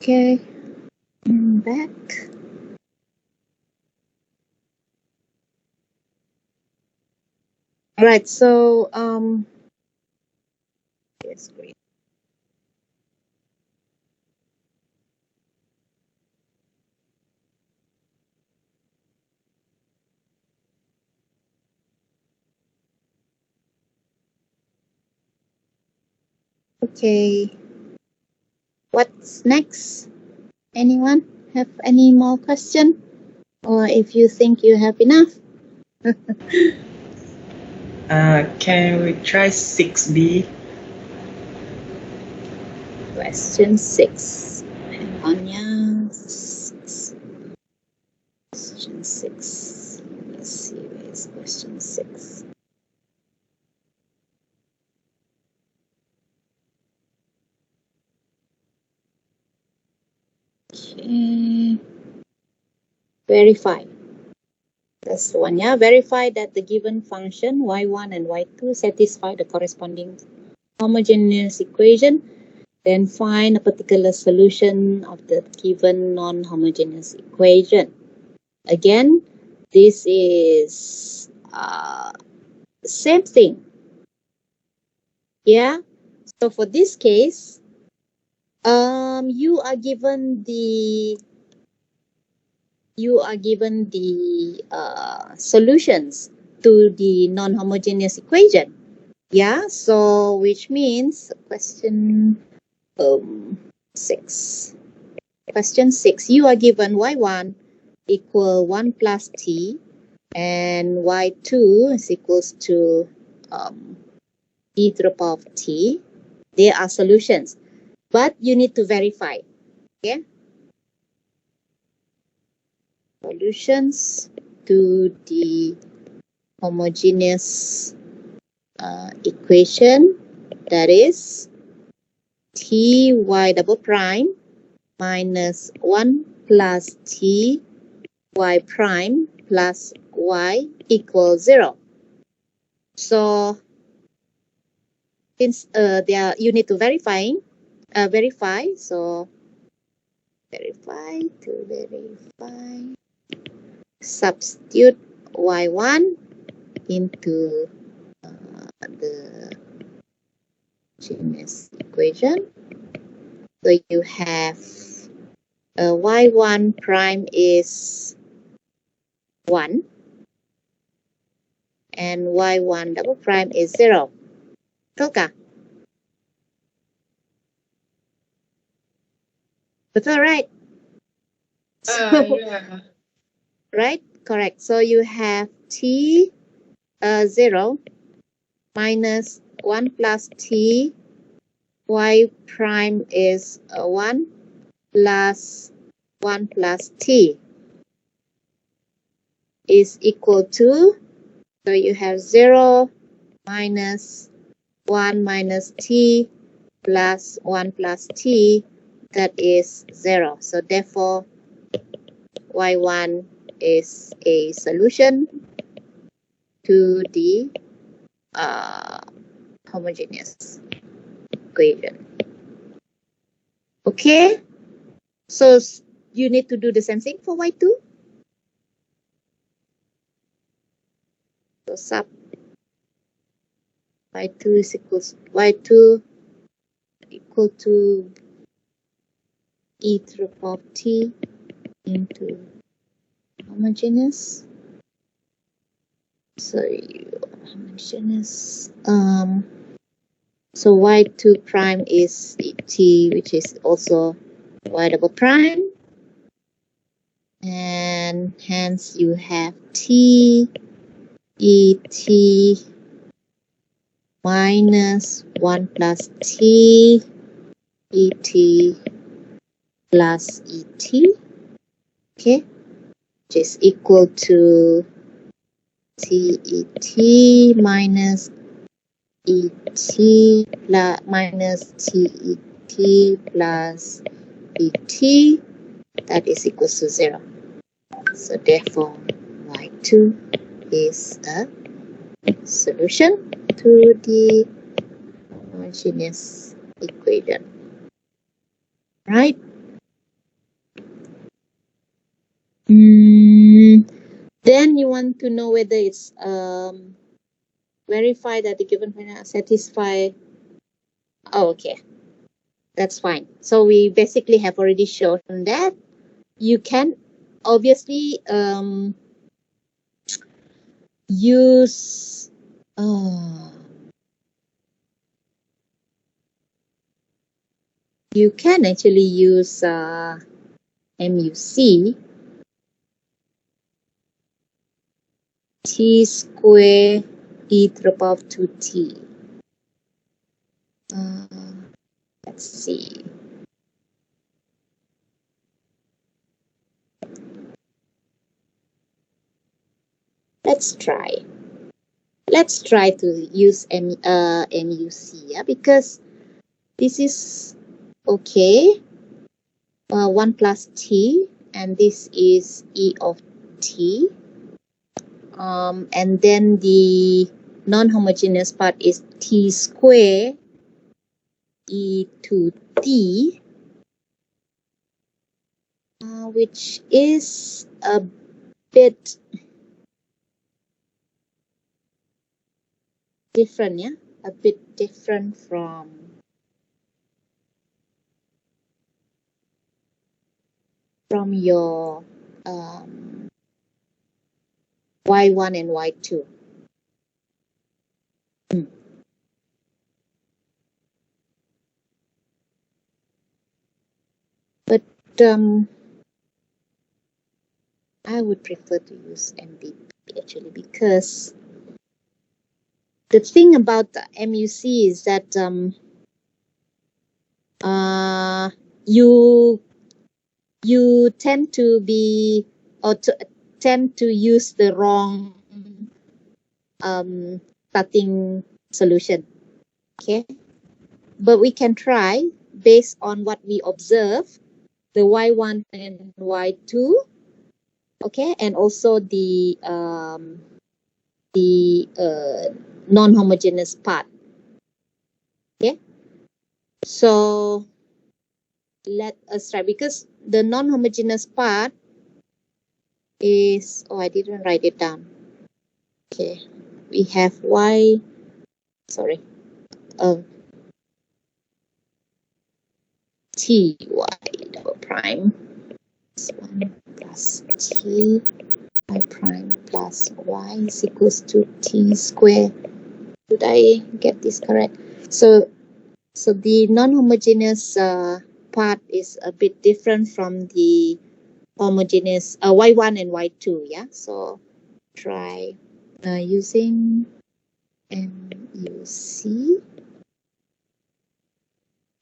Okay, I'm back. All right, so yes, great. Okay, what's next? Anyone have any more question? Or if you think you have enough? Can we try 6B? Question 6. Hang on, yeah. 6. Question 6. Let's see, where is question 6? Okay. Verify. That's the one, yeah. Verify that the given function y1 and y2 satisfy the corresponding homogeneous equation. Then find a particular solution of the given non-homogeneous equation. Again, this is same thing. Yeah. So for this case, you are given the solutions to the non-homogeneous equation. Yeah. So which means question 6. Question 6. You are given y1 equal 1 plus t and y2 is equals to e to the power of t. They are solutions, but you need to verify. Okay, solutions to the homogeneous equation, that is t y double prime minus 1 plus t y prime plus y equals 0. So since you need to verify. So verify. Substitute y1 into the homogeneous equation. So you have y1 prime is 1 and y1 double prime is 0. Betul kah? Betul, right? Yeah. Right? Correct. So you have t 0 minus 1 plus t, y prime is 1 plus 1 plus t is equal to, so you have 0 minus 1 minus t plus 1 plus t, that is 0. So therefore, y1 is a solution to the homogeneous equation. Okay, so you need to do the same thing for y2. So sub y2 is y2 equal to e to the power of t into homogeneous. So homogeneous. So y2 prime is t, which is also y double prime, and hence you have t et minus 1 plus t et plus et, okay, which is equal to TET minus ET plus minus TET plus ET, that is equal to 0. So therefore, y2 is a solution to the homogeneous equation. Right? Then you want to know whether it's verify that the given parameter satisfy. Oh, okay, that's fine. So we basically have already shown that you can obviously use you can actually use MUC t square e to the power of 2t. Let's see. Let's try. Let's try to use MUC, yeah, because this is okay. 1 plus t, and this is e of t. And then the non-homogeneous part is t square e to t, which is a bit different, yeah, a bit different from your y1 and y2. But I would prefer to use MBP actually, because the thing about the MUC is that you tend to be or tend to use the wrong starting solution. Okay, but we can try based on what we observe, the y1 and y2. Okay, and also the non-homogeneous part. Okay, so let us try, because the non-homogeneous part is, oh, I didn't write it down. Okay, we have y, sorry, ty double prime is 1 plus t y prime plus y is equals to t square. Did I get this correct? So the non-homogeneous part is a bit different from the homogeneous y1 and y2. Yeah, so try using MUC,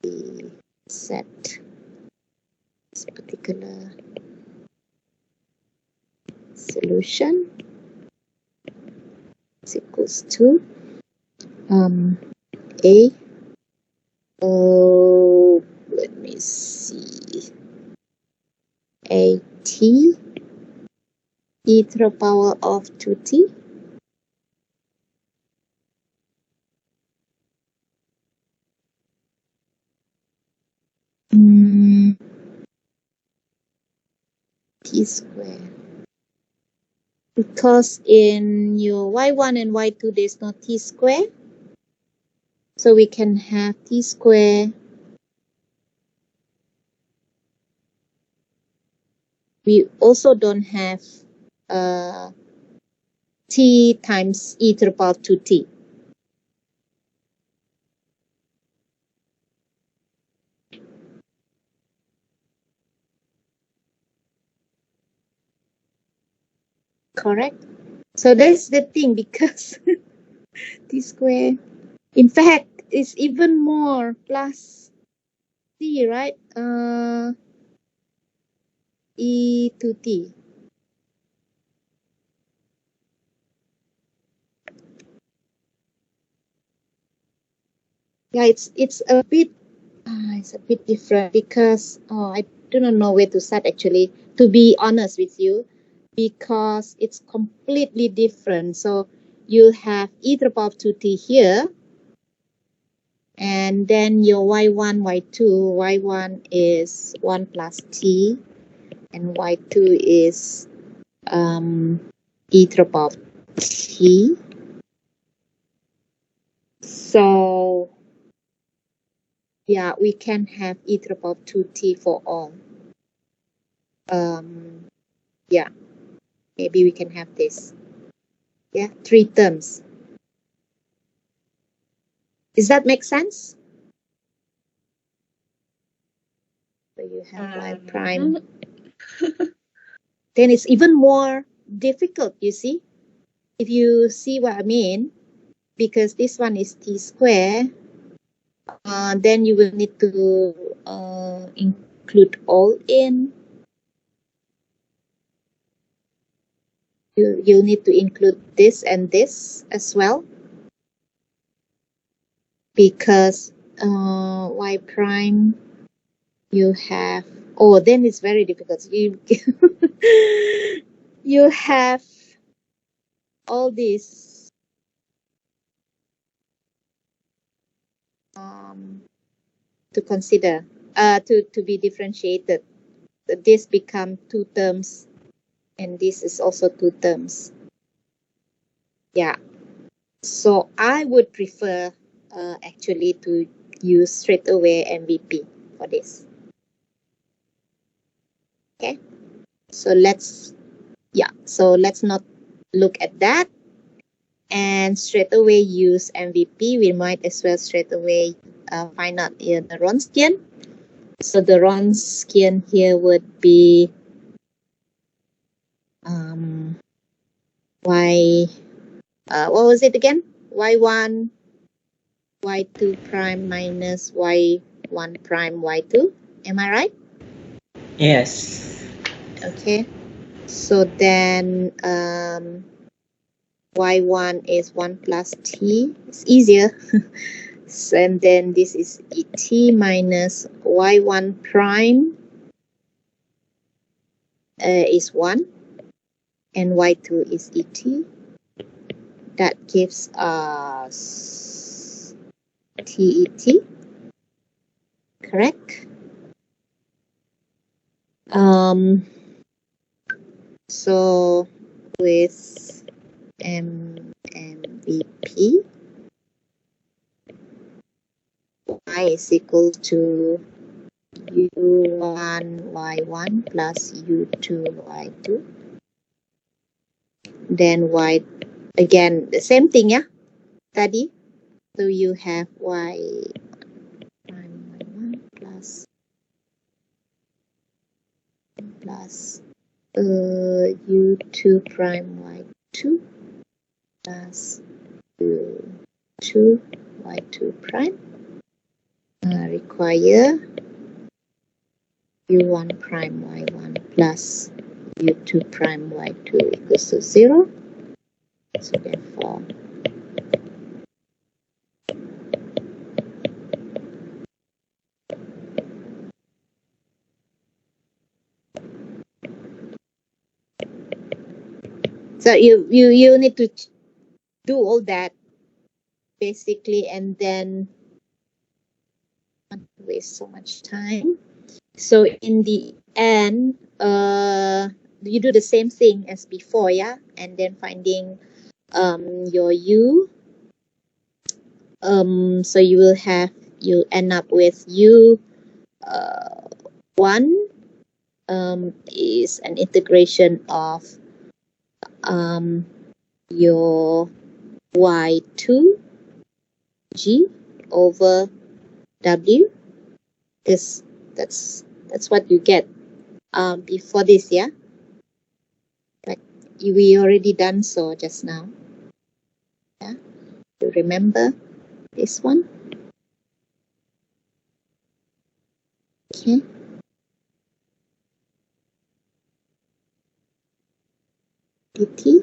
the set this particular solution is equals to a let me see, a t e to the power of 2t t square, because in your y1 and y2 there's no t square, so we can have t square. We also don't have t times e to the power of 2t. Correct? So that's the thing, because t square, in fact, is even more, plus t, right? E to t. Yeah, it's a bit different, because I do not know where to start actually, to be honest with you, because it's completely different. So you have e to the power of 2t here, and then your y1, y2, y1 is 1 plus t, and y2 is e to the power of t. So yeah, we can have e to the power of 2t for all. Yeah, maybe we can have this. Yeah, 3 terms. Does that make sense? So you have y prime. Then it's even more difficult, you see. If you see what I mean, because this one is t square, then you will need to include all in. You need to include this and this as well, because y prime you have, oh, then it's very difficult. You have all this to consider, to be differentiated. This become 2 terms, and this is also 2 terms. Yeah, so I would prefer actually to use straight away MVP for this. Okay, so let's not look at that and straight away use MVP. We might as well straight away find out the Wronskian. So the Wronskian here would be y, what was it again? y1, y2 prime minus y1 prime y2. Am I right? Yes. Okay. So then y1 is 1 plus t. It's easier. So, and then this is et minus y1 prime is 1, and y2 is et. That gives us TET, correct? So with MVP, y is equal to u1 y1 plus u2 y2. Then y, again, the same thing, yeah? Tadi. So you have y prime y1 plus u2 prime y2 plus u2 y2 prime. Require u1 prime y1 plus u2 prime y2 equals to 0. So therefore, so you need to do all that basically, and then not waste so much time. So in the end, you do the same thing as before, yeah, and then finding your u. So you end up with u 1 is an integration of your y2 g over w. That's what you get before this, yeah. But we already done so just now. Yeah, you remember this one? Okay. dt.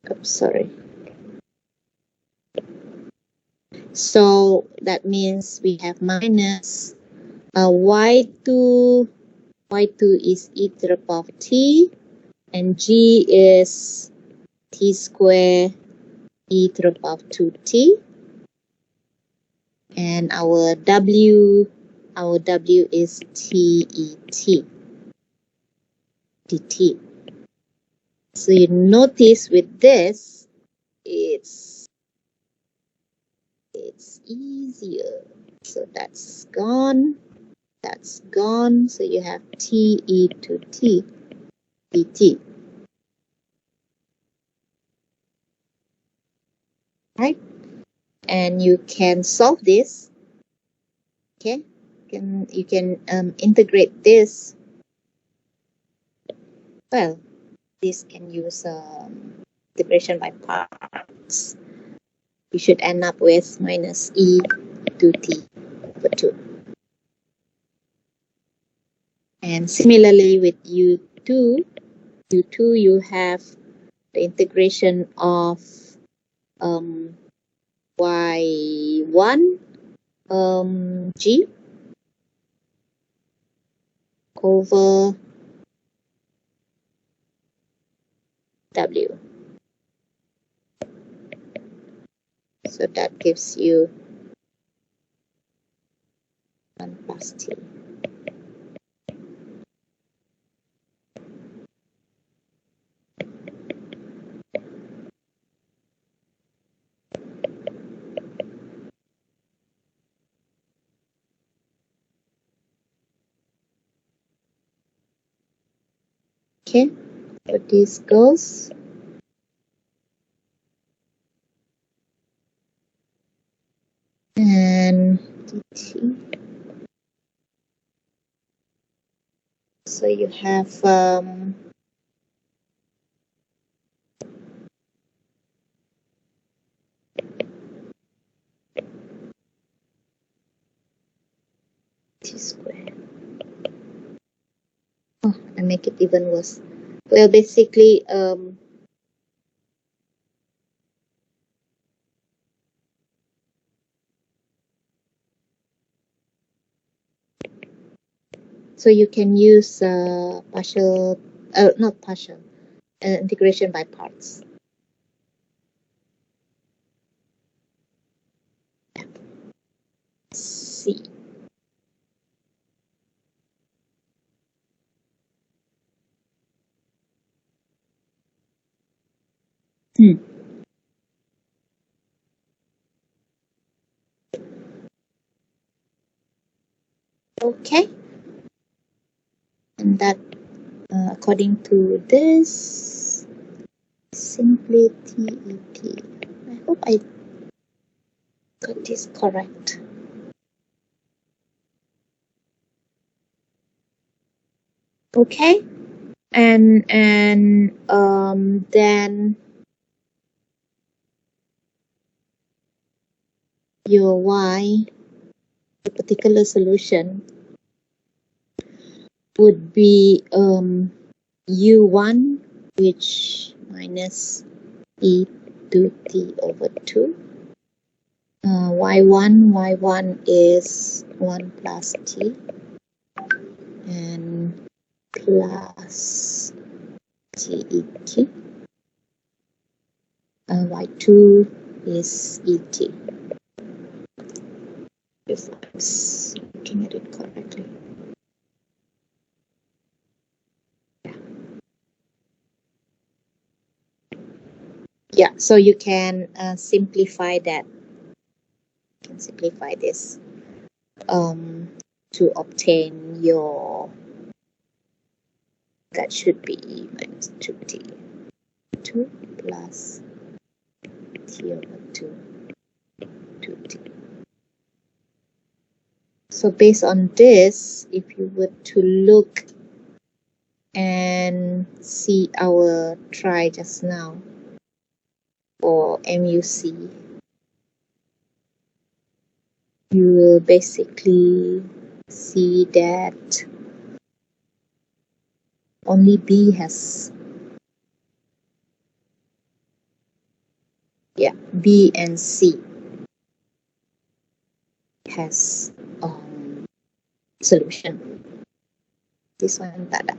Oops, sorry. So that means we have minus y2 is e to the power of t, and g is t square e to the power of 2t, and our w is tet dt. So you notice with this, it's easier. So that's gone. That's gone. So you have T e to T dt. Right? And you can solve this. Okay? You can integrate this. Well, this can use integration by parts. You should end up with minus e to t over 2. And similarly with u2, you have the integration of y1 g over w. So that gives you 1 plus t. Okay, so this goes. And dt. So you have t squared. Oh, I make it even worse. Well, basically, so you can use partial, not partial, integration by parts. C. Okay, and that according to this, simply TET. I hope I got this correct. Okay, and then your y, the particular solution, would be u1, which minus e to t over 2. y1 is 1 plus t, and plus TET. Y2 is ET. If I'm looking at it correctly. Yeah, so you can simplify that. You can simplify this to obtain your, that should be E minus 2t. 2 plus t over 2t. So based on this, if you were to look and see our try just now for MUC, you will basically see that only B has, yeah, B and C has solution. This one tak ada.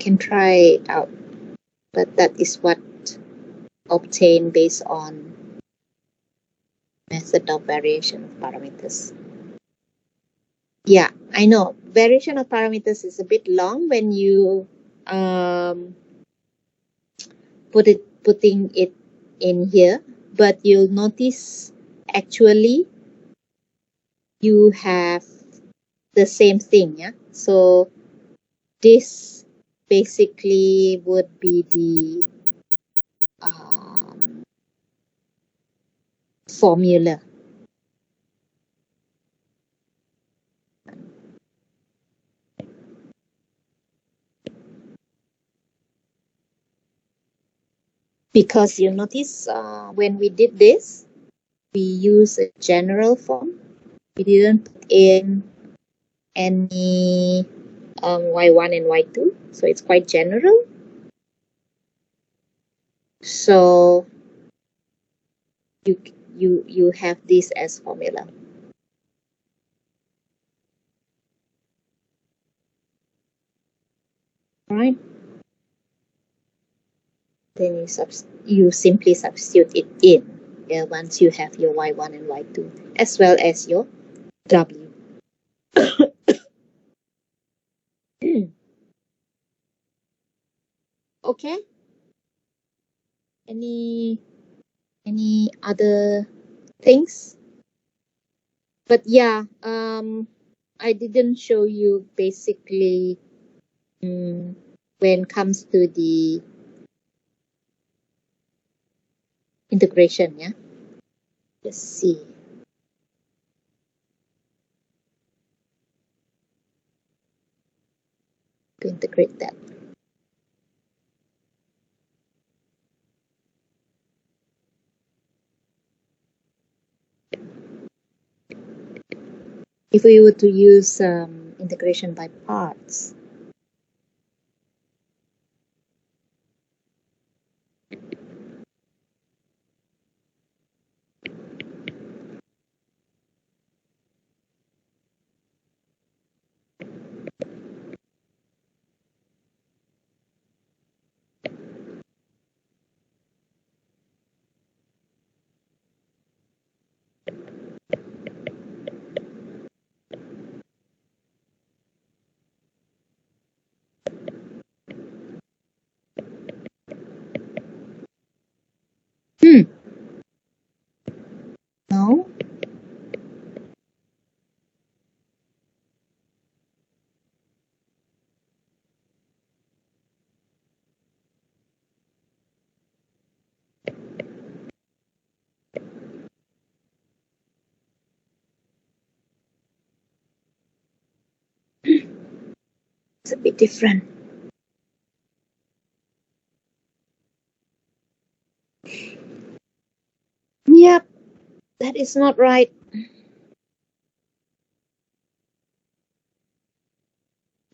Can try it out, but that is what obtained based on method of variation of parameters. Yeah, I know variation of parameters is a bit long when you putting it in here, but you'll notice actually you have the same thing, yeah. So this basically would be the formula. Because you notice when we did this, we use a general form. We didn't put in any y1 and y2, so it's quite general. So you have this as formula. All right. Then you simply substitute it in once you have your y1 and y2 as well as your w. Okay. Any other things? But yeah, I didn't show you basically when it comes to the integration, yeah. Let's see. To integrate that. If we were to use integration by parts, no, it's a bit different. Yep, that is not right.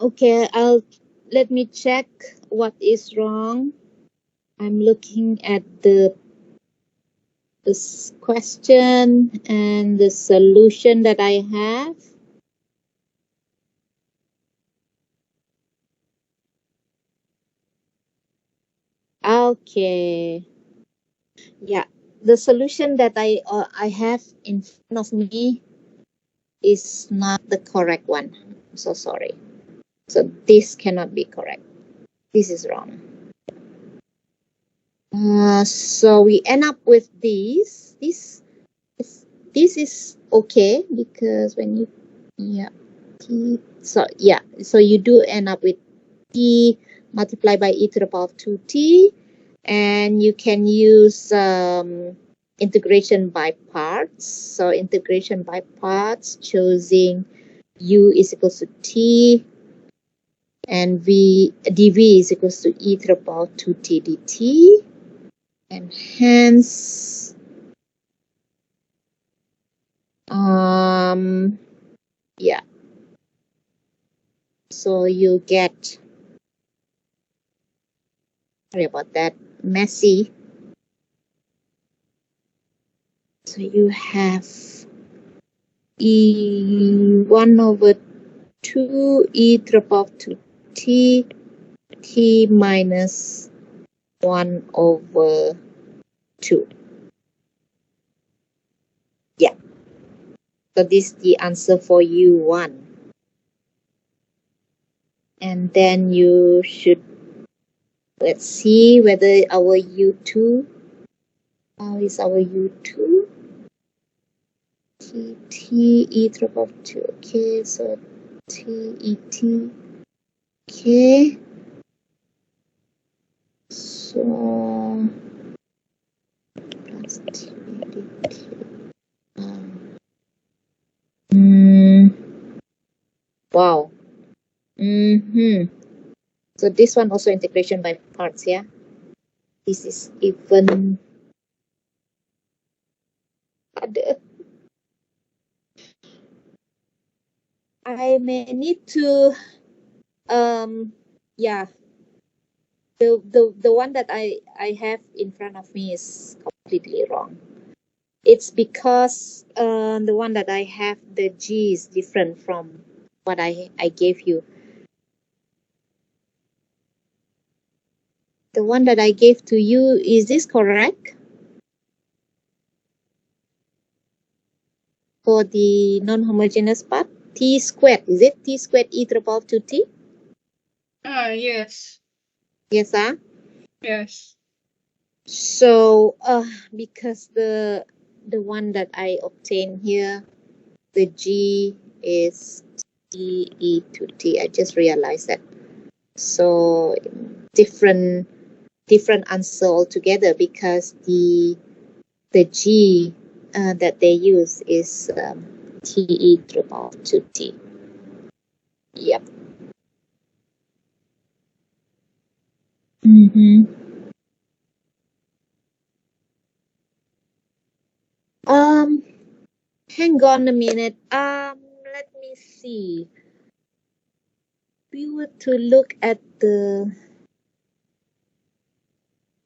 Okay, let me check what is wrong. I'm looking at this question and the solution that I have. Okay. Yeah, the solution that I have in front of me is not the correct one. I'm so sorry. So this cannot be correct. This is wrong. So we end up with this. This is okay because when you so you do end up with t multiplied by e to the power of 2t, and you can use integration by parts. So integration by parts, choosing u is equals to t and dv is equals to e to the power of 2t dt, and hence yeah, so you get, sorry about that, messy. So you have e1 over 2 e to the power of 2t t minus 1 over 2. Yeah, so this is the answer for u1. And then you should Let's see whether our U2, how is our U2? T E triple 2. Okay, so T E T. Okay. So plus T E T. Wow. So this one also integration by parts, yeah. This is even harder. I may need to yeah. The one that I have in front of me is completely wrong. It's because the one that I have, the G is different from what I gave you. The one that I gave to you, is this correct? For the non-homogeneous part, T squared, is it T squared E triple 2T? Yes. Yes, ah? Yes. So, because the one that I obtained here, the G is T E to T. I just realized that. So different answer altogether, because the G that they use is TE triple 2T. Yep. Hang on a minute. Let me see. We were to look at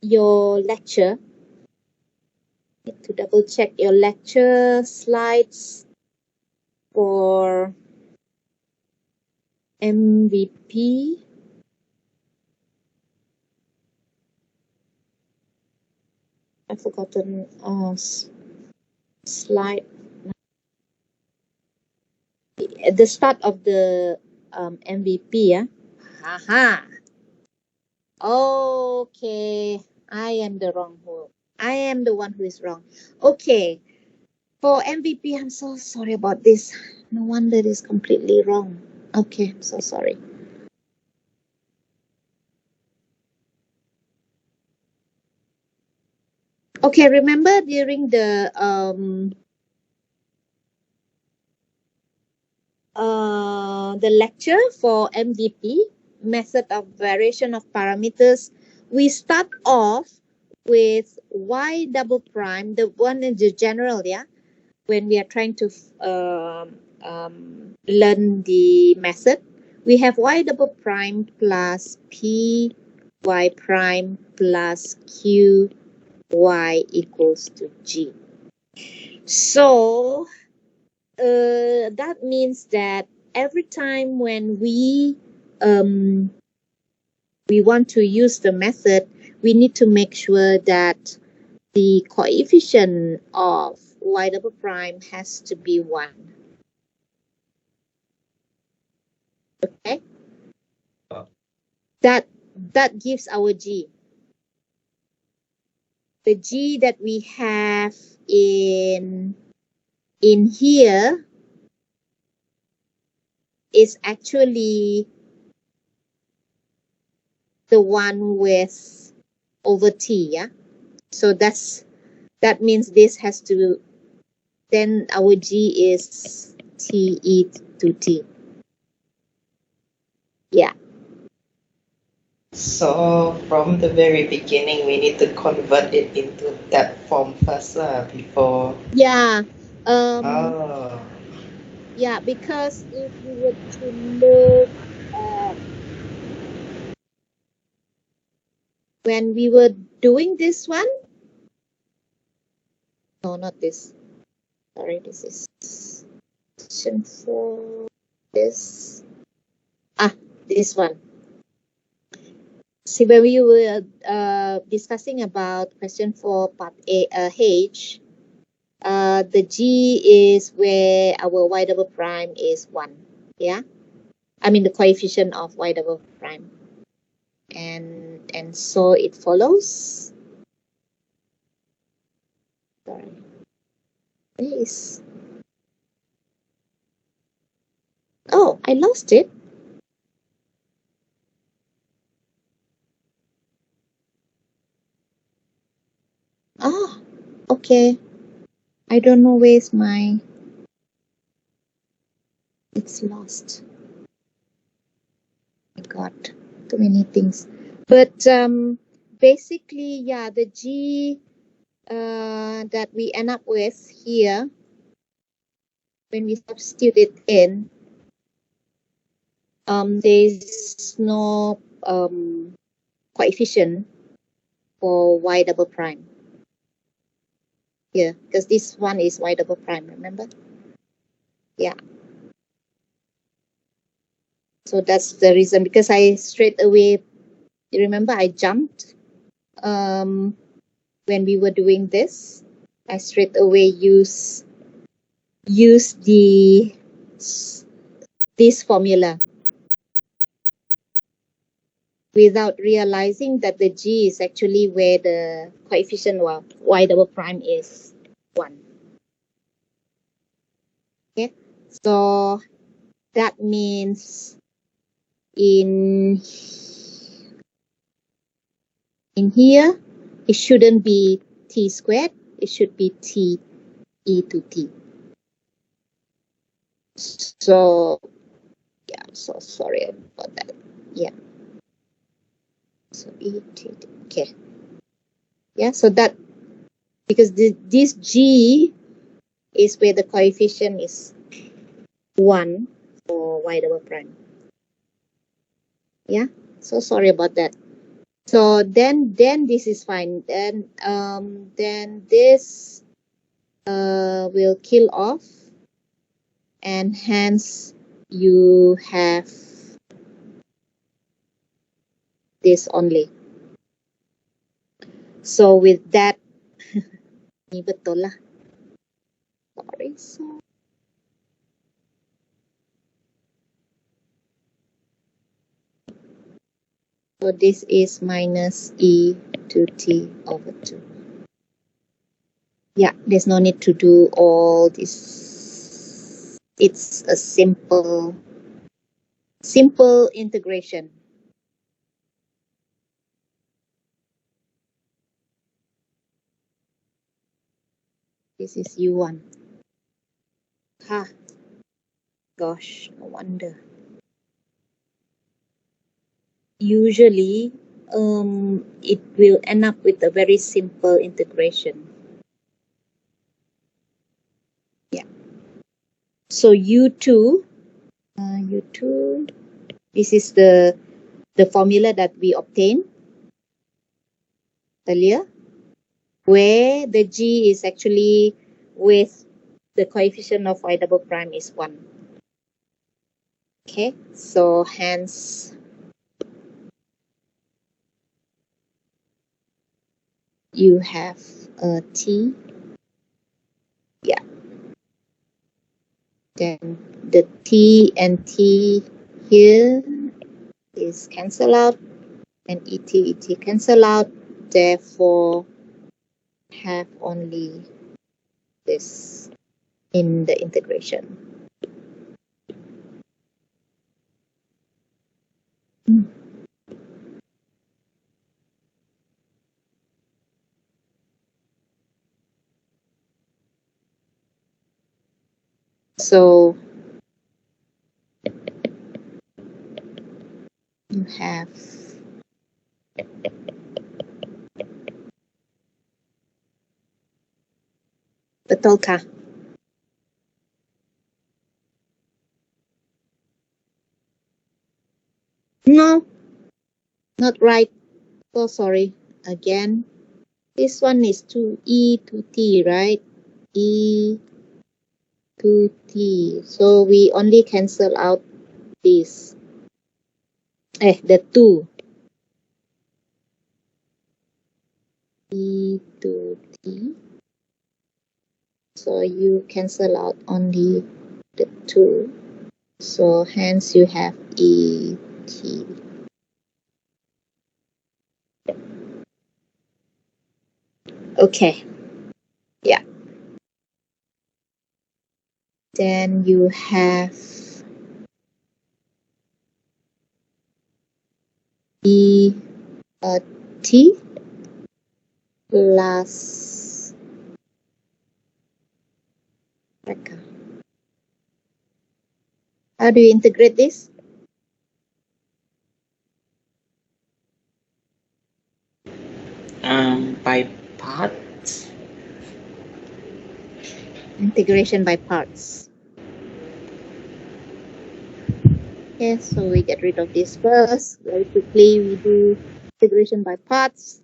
your lecture. Need to double check your lecture slides for MVP. I've forgotten slide. At the start of the MVP, yeah. Aha. Okay. I am the one who is wrong. Okay. For MVP, I'm so sorry about this. No wonder it is completely wrong. Okay, I'm so sorry. Okay, remember during the lecture for MVP, method of variation of parameters, we start off with y double prime, the one in the general, yeah, when we are trying to learn the method. We have y double prime plus p y prime plus q y equals to g. So that means that every time when we want to use the method, we need to make sure that the coefficient of y double prime has to be 1. Okay? That gives our G. The G that we have in here is actually the one with over T, yeah? So that means this has to, then our G is TE to T. Yeah. So from the very beginning, we need to convert it into that form first before. Yeah. Oh. Yeah, because if you were to look at when we were doing this one, no, not this. Sorry, this is question 4. This. This one. See, when we were discussing about question 4, part A, H, the G is where our y double prime is 1. Yeah? I mean the coefficient of y double prime. And And so it follows. Sorry. Is oh, I lost it. Ah, okay. I don't know where's my. It's lost. I got too many things. But basically, yeah, the G that we end up with here when we substitute it in, there's no coefficient for y double prime here because this one is y double prime, remember? Yeah. So that's the reason, because I straight away, remember I jumped when we were doing this. I straight away use this formula without realizing that the G is actually where the coefficient of y double prime is 1. Okay, so that means in here, it shouldn't be t squared, it should be t e to t. So, yeah, I'm so sorry about that. Yeah. So e t t. Okay. Yeah, so that, because this G is where the coefficient is 1 for y double prime. Yeah, so sorry about that. So then this is fine. Then this will kill off, and hence you have this only. So with that, ni betul lah. Sorry. So this is minus e to t over 2. Yeah, there's no need to do all this. It's a simple integration. This is u1. Ha, gosh, no wonder. Usually, it will end up with a very simple integration. Yeah. So u2, this is the formula that we obtained earlier, where the G is actually with the coefficient of y double prime is 1. Okay, so hence you have a t. Yeah. Then the t and t here is cancel out, and et cancel out. Therefore, have only this in the integration. So you have betul kah? No, not right. So sorry. Again, this one is to e to t, right? E to t. So we only cancel out this. The 2. E to t. So you cancel out only the 2. So hence you have e t. Okay. Yeah. Then you have E T plus Reka. How do you integrate this? By parts. Integration by parts. Okay, so we get rid of this first. Very quickly, we do integration by parts.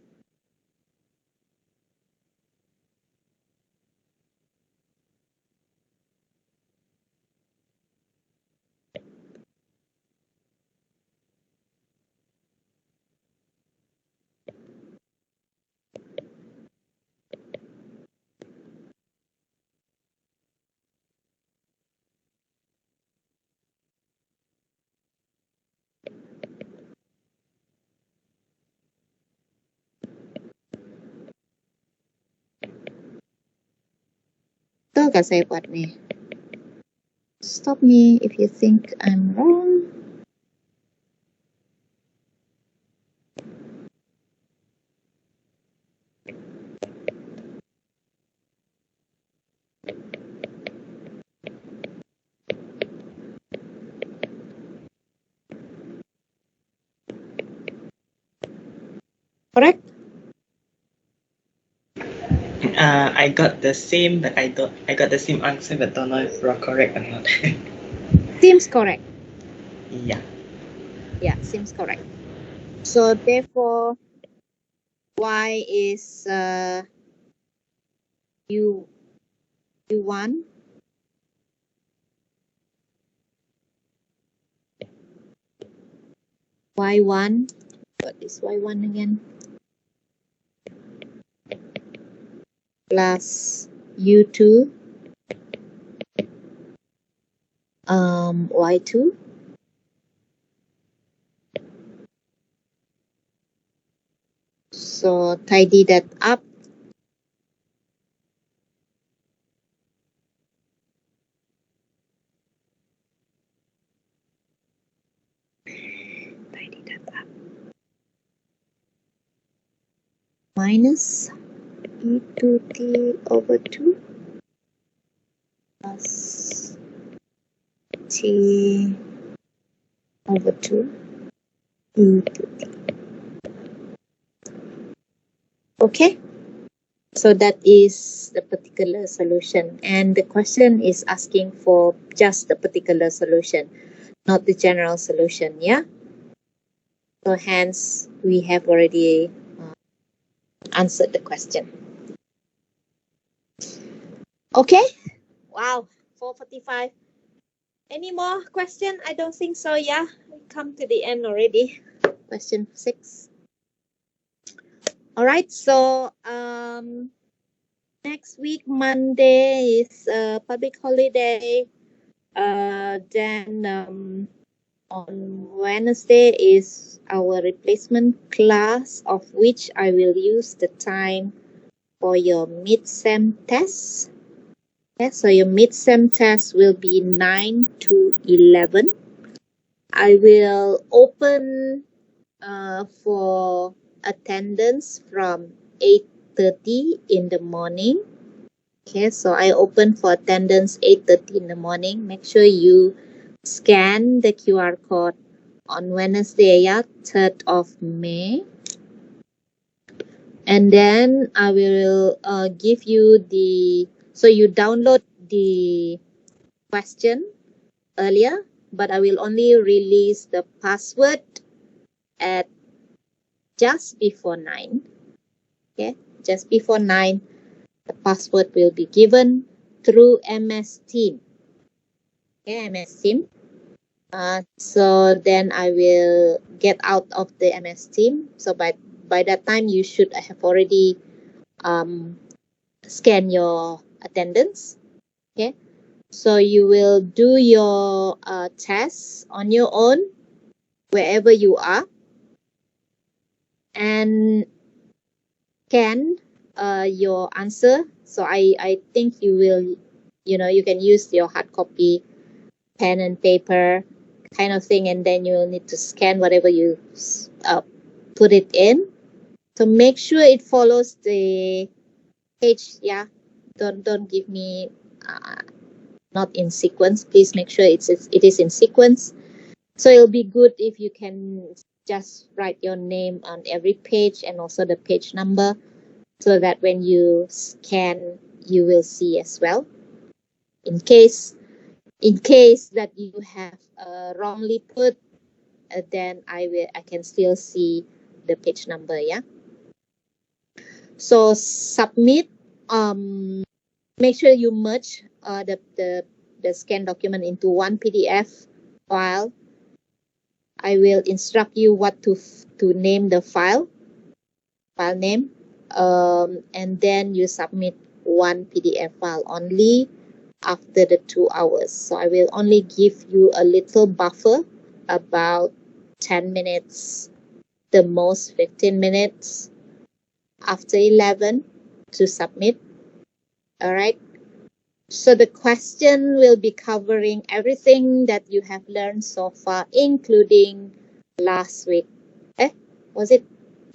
Tahu gak saya buat nih? Stop me if you think I'm wrong. Correct? I got the same, but I got the same answer, but don't know if we're correct or not. Seems correct. Yeah. Yeah, seems correct. So therefore, y is u1 y1. What is y1 again? Plus u2 y2. So tidy that up. Tidy that up. Minus e2t over 2 plus t over 2 e2t. Okay, so that is the particular solution, and the question is asking for just the particular solution, not the general solution. Yeah, so hence we have already answered the question. Okay, wow, 4:45. Any more question? I don't think so. Yeah, we come to the end already. Question 6. All right, so next week Monday is a public holiday. Then on Wednesday is our replacement class, of which I will use the time for your mid-sem test. Okay, so your mid-sem test will be 9 to 11. I will open for attendance from 8:30 in the morning. Okay, so I open for attendance 8:30 in the morning. Make sure you scan the QR code on Wednesday, yeah, 3rd of May. And then I will give you so you download the question earlier, but I will only release the password at just before 9. Okay, just before 9, the password will be given through MS Team. Okay, MS Team. So then I will get out of the MS Team. So by that time, you should have already scanned your attendance. Okay, so you will do your tests on your own wherever you are. and scan your answer. So I think you will, you can use your hard copy pen and paper kind of thing, and then you'll need to scan whatever you put it in. So make sure it follows the page. Yeah, don't give me not in sequence. Please make sure it is in sequence. So it'll be good if you can just write your name on every page and also the page number, so that when you scan, you will see as well. In case that you have wrongly put, then I can still see the page number. Yeah. So submit. Make sure you merge the scan document into one PDF file. I will instruct you what to name the file name, and then you submit one PDF file only after the 2 hours. So I will only give you a little buffer, about 10 minutes, the most 15 minutes after 11 to submit. All right. So the question will be covering everything that you have learned so far, including last week. Was it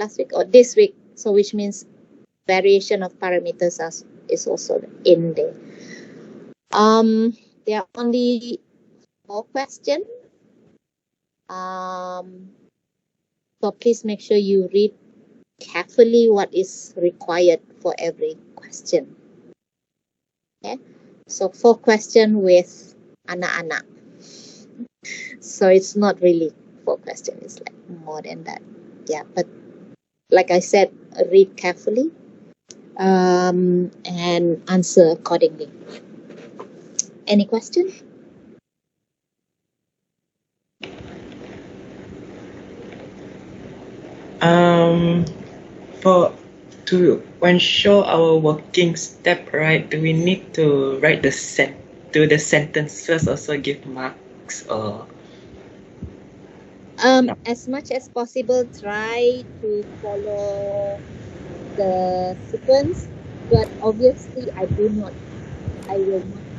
last week or this week? So which means variation of parameters is also in there. There are only 4 questions. So please make sure you read carefully what is required for every question. Okay, so 4 questions with anak-anak. So it's not really 4 questions, it's like more than that. Yeah, but like I said, read carefully and answer accordingly. Any question? For to when show our working step, right? Do we need to write the sentences also give marks, or As much as possible, try to follow the sequence, but obviously I will not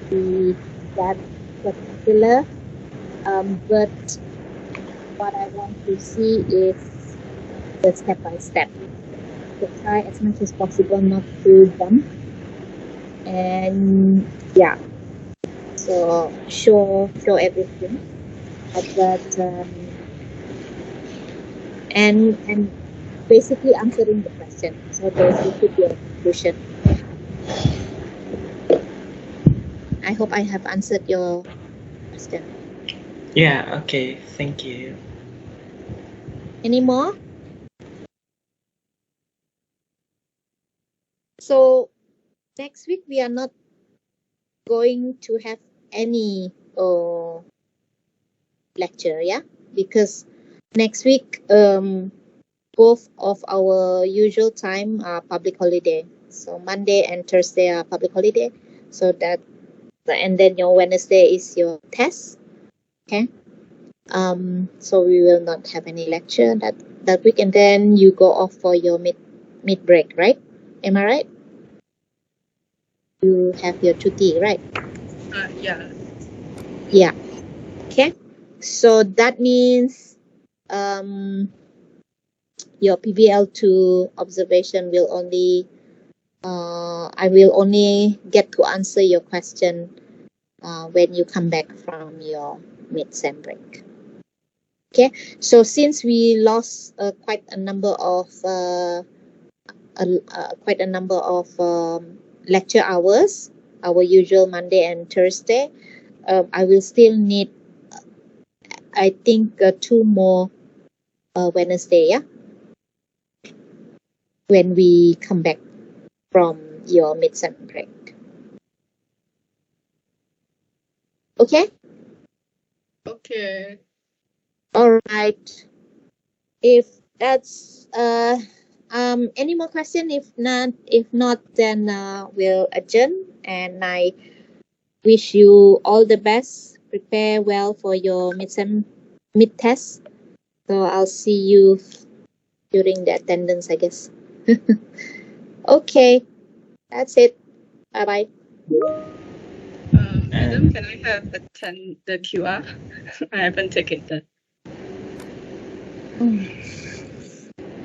be that particular. But what I want to see is the step by step. So try as much as possible not to jump, and yeah, so show everything, but and basically answering the question. So those will be your conclusion. I hope I have answered your question. yeah, okay, thank you. Any more? So next week we are not going to have any lecture, yeah, because next week both of our usual time are public holiday. So Monday and Thursday are public holiday. So that, and then your Wednesday is your test. Okay. So we will not have any lecture that week, and then you go off for your mid break, right? Am I right? You have your cuti, right? Yeah. Yeah. Okay. So that means your PBL2 observation will only I will only get to answer your question when you come back from your mid-sem break. Okay, so since we lost quite a number of lecture hours, our usual Monday and Thursday, I will still need, I think, 2 more Wednesday, yeah, when we come back from your mid-sem break. Okay. Okay. All right. If that's any more question? If not, then we'll adjourn. And I wish you all the best. Prepare well for your mid test. So I'll see you during the attendance, I guess. Okay, that's it. Bye bye. Madam, can I have the QR? I haven't taken that.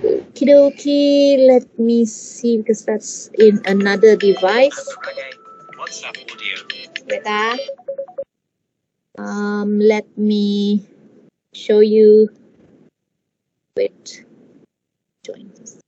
Okie dokie, let me see because that's in another device. Okay. WhatsApp audio. Wait, let me show you. Wait, join this.